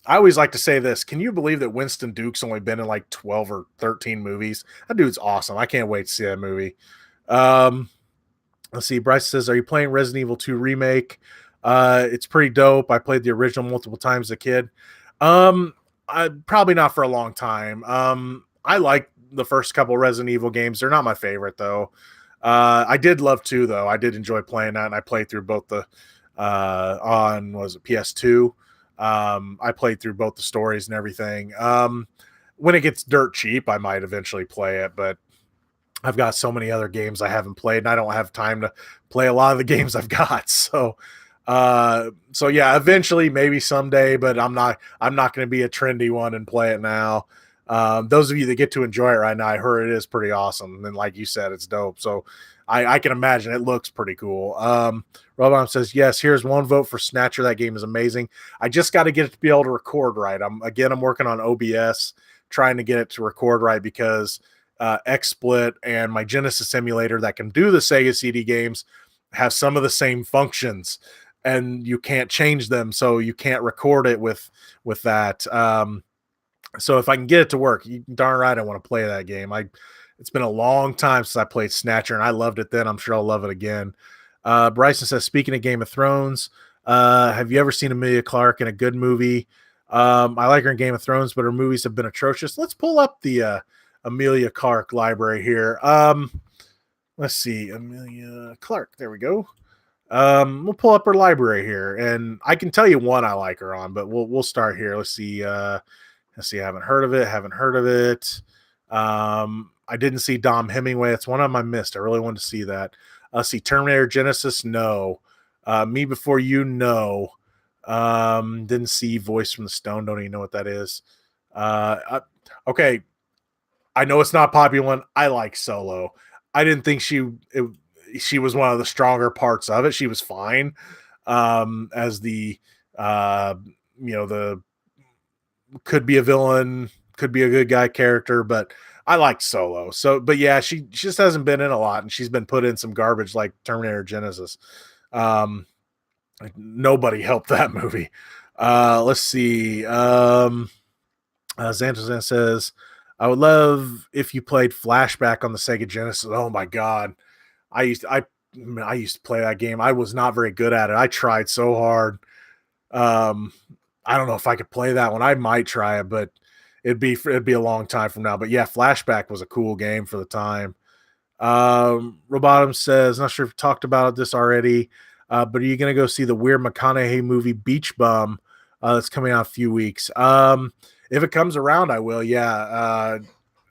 I always like to say this. Can you believe that Winston Duke's only been in like 12 or 13 movies? That dude's awesome. I can't wait to see that movie. Let's see. Bryce says, are you playing Resident Evil 2 Remake? It's pretty dope. I played the original multiple times as a kid. Probably not for a long time. I like the first couple Resident Evil games. They're not my favorite, though. I did love 2, though. I did enjoy playing that, and I played through both the on, was it PS2? I played through both the stories and everything. When it gets dirt cheap, I might eventually play it, but I've got so many other games I haven't played, and I don't have time to play a lot of the games I've got. So yeah, eventually, maybe someday, but I'm not going to be a trendy one and play it now. Those of you that get to enjoy it right now, I heard it is pretty awesome. And like you said, it's dope. So I can imagine it looks pretty cool. Robom says, yes, here's one vote for Snatcher. That game is amazing. I just got to get it to be able to record right. I'm working on OBS, trying to get it to record right because XSplit and my Genesis emulator that can do the Sega CD games have some of the same functions, and you can't change them, so you can't record it with that. So if I can get it to work, you darn right I want to play that game. It's been a long time since I played Snatcher, and I loved it then. I'm sure I'll love it again. Bryson says, speaking of Game of Thrones, have you ever seen Emilia Clarke in a good movie? I like her in Game of Thrones, but her movies have been atrocious. Let's pull up the Emilia Clarke library here. Let's see, Emilia Clarke. There we go. We'll pull up her library here, and I can tell you one I like her on, but we'll start here. Let's see. I haven't heard of it. I didn't see Dom Hemingway. It's one of them I missed. I really wanted to see that. See Terminator Genesis. No. Me Before You. No. Didn't see Voice from the Stone. Don't even know what that is. Okay. I know it's not a popular one. I like Solo. I didn't think she was one of the stronger parts of it. She was fine as the the could be a villain, could be a good guy character, but I liked Solo. So, but yeah, she just hasn't been in a lot, and she's been put in some garbage like Terminator Genesis. Nobody helped that movie. Let's see. Xantozan says, I would love if you played Flashback on the Sega Genesis. Oh my God. I used to play that game. I was not very good at it. I tried so hard. I don't know if I could play that one. I might try it, but it'd be a long time from now. But yeah, Flashback was a cool game for the time. Robotum says, not sure if we talked about this already, but are you going to go see the weird McConaughey movie Beach Bum that's coming out in a few weeks? If it comes around, I will. Yeah.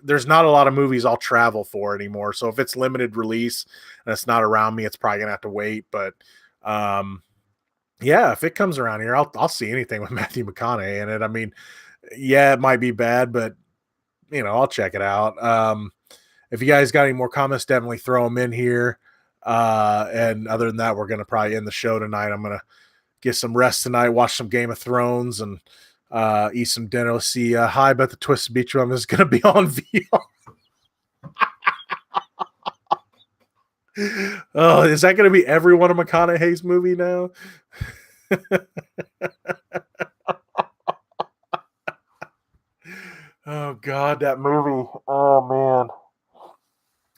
There's not a lot of movies I'll travel for anymore. So if it's limited release and it's not around me, it's probably going to have to wait. But yeah, if it comes around here, I'll see anything with Matthew McConaughey in it. I mean, yeah, it might be bad, but I'll check it out. If you guys got any more comments, definitely throw them in here. And other than that, we're going to probably end the show tonight. I'm going to get some rest tonight, watch some Game of Thrones, and eat some dinner. Let's see. Hi, I bet the Twisted Beach Room is going to be on VR. Oh, is that going to be every one of McConaughey's movie now? Oh God, that movie. Oh man.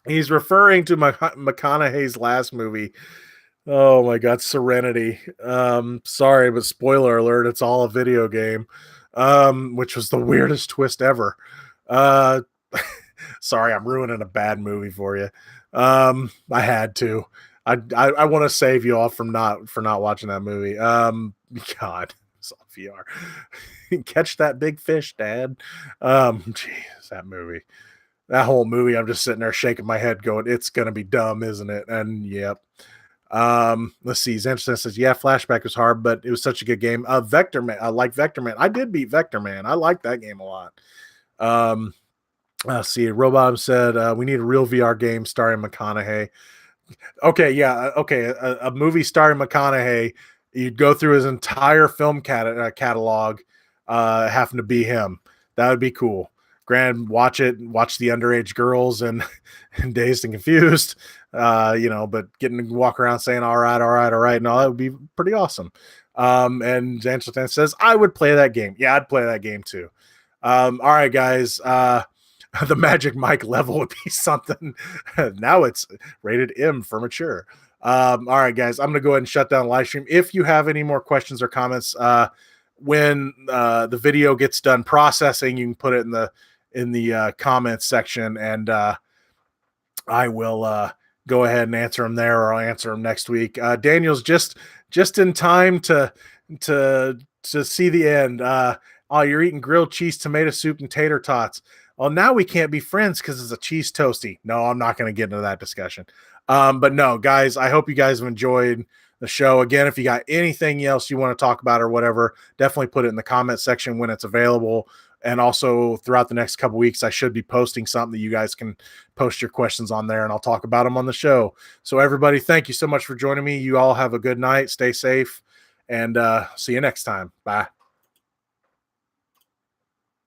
He's referring to McConaughey's last movie. Oh my God, Serenity. Sorry, but spoiler alert, it's all a video game. Which was the weirdest twist ever. Sorry, I'm ruining a bad movie for you. I had to. I want to save you all from not watching that movie. God, it's on VR. Catch that big fish, Dad. Jeez, that movie. That whole movie, I'm just sitting there shaking my head, going, "It's gonna be dumb, isn't it?" And yep. Let's see. Xanderson says, "Yeah, Flashback was hard, but it was such a good game." Vector Man. I like Vector Man. I did beat Vector Man. I like that game a lot. Let's see. Robot said, "We need a real VR game starring McConaughey." Okay, yeah, okay. A movie starring McConaughey. You'd go through his entire film catalog, having to be him. That would be cool. Grand, watch it. Watch the underage girls and, and Dazed and Confused. But getting to walk around saying all right, all right, all right, and all that would be pretty awesome. And Angelton says, "I would play that game." Yeah, I'd play that game too. All right, guys. The Magic Mike level would be something. Now it's rated M for mature. All right, guys, I'm gonna go ahead and shut down the live stream. If you have any more questions or comments, when the video gets done processing, you can put it in the comments section, and I will go ahead and answer them there, or I'll answer them next week. Daniel's just in time to see the end. Oh, you're eating grilled cheese, tomato soup, and tater tots. Well, now we can't be friends because it's a cheese toasty. No, I'm not going to get into that discussion. But no, guys, I hope you guys have enjoyed the show. Again, if you got anything else you want to talk about or whatever, definitely put it in the comment section when it's available. And also throughout the next couple weeks, I should be posting something that you guys can post your questions on there, and I'll talk about them on the show. So everybody, thank you so much for joining me. You all have a good night. Stay safe, and see you next time. Bye.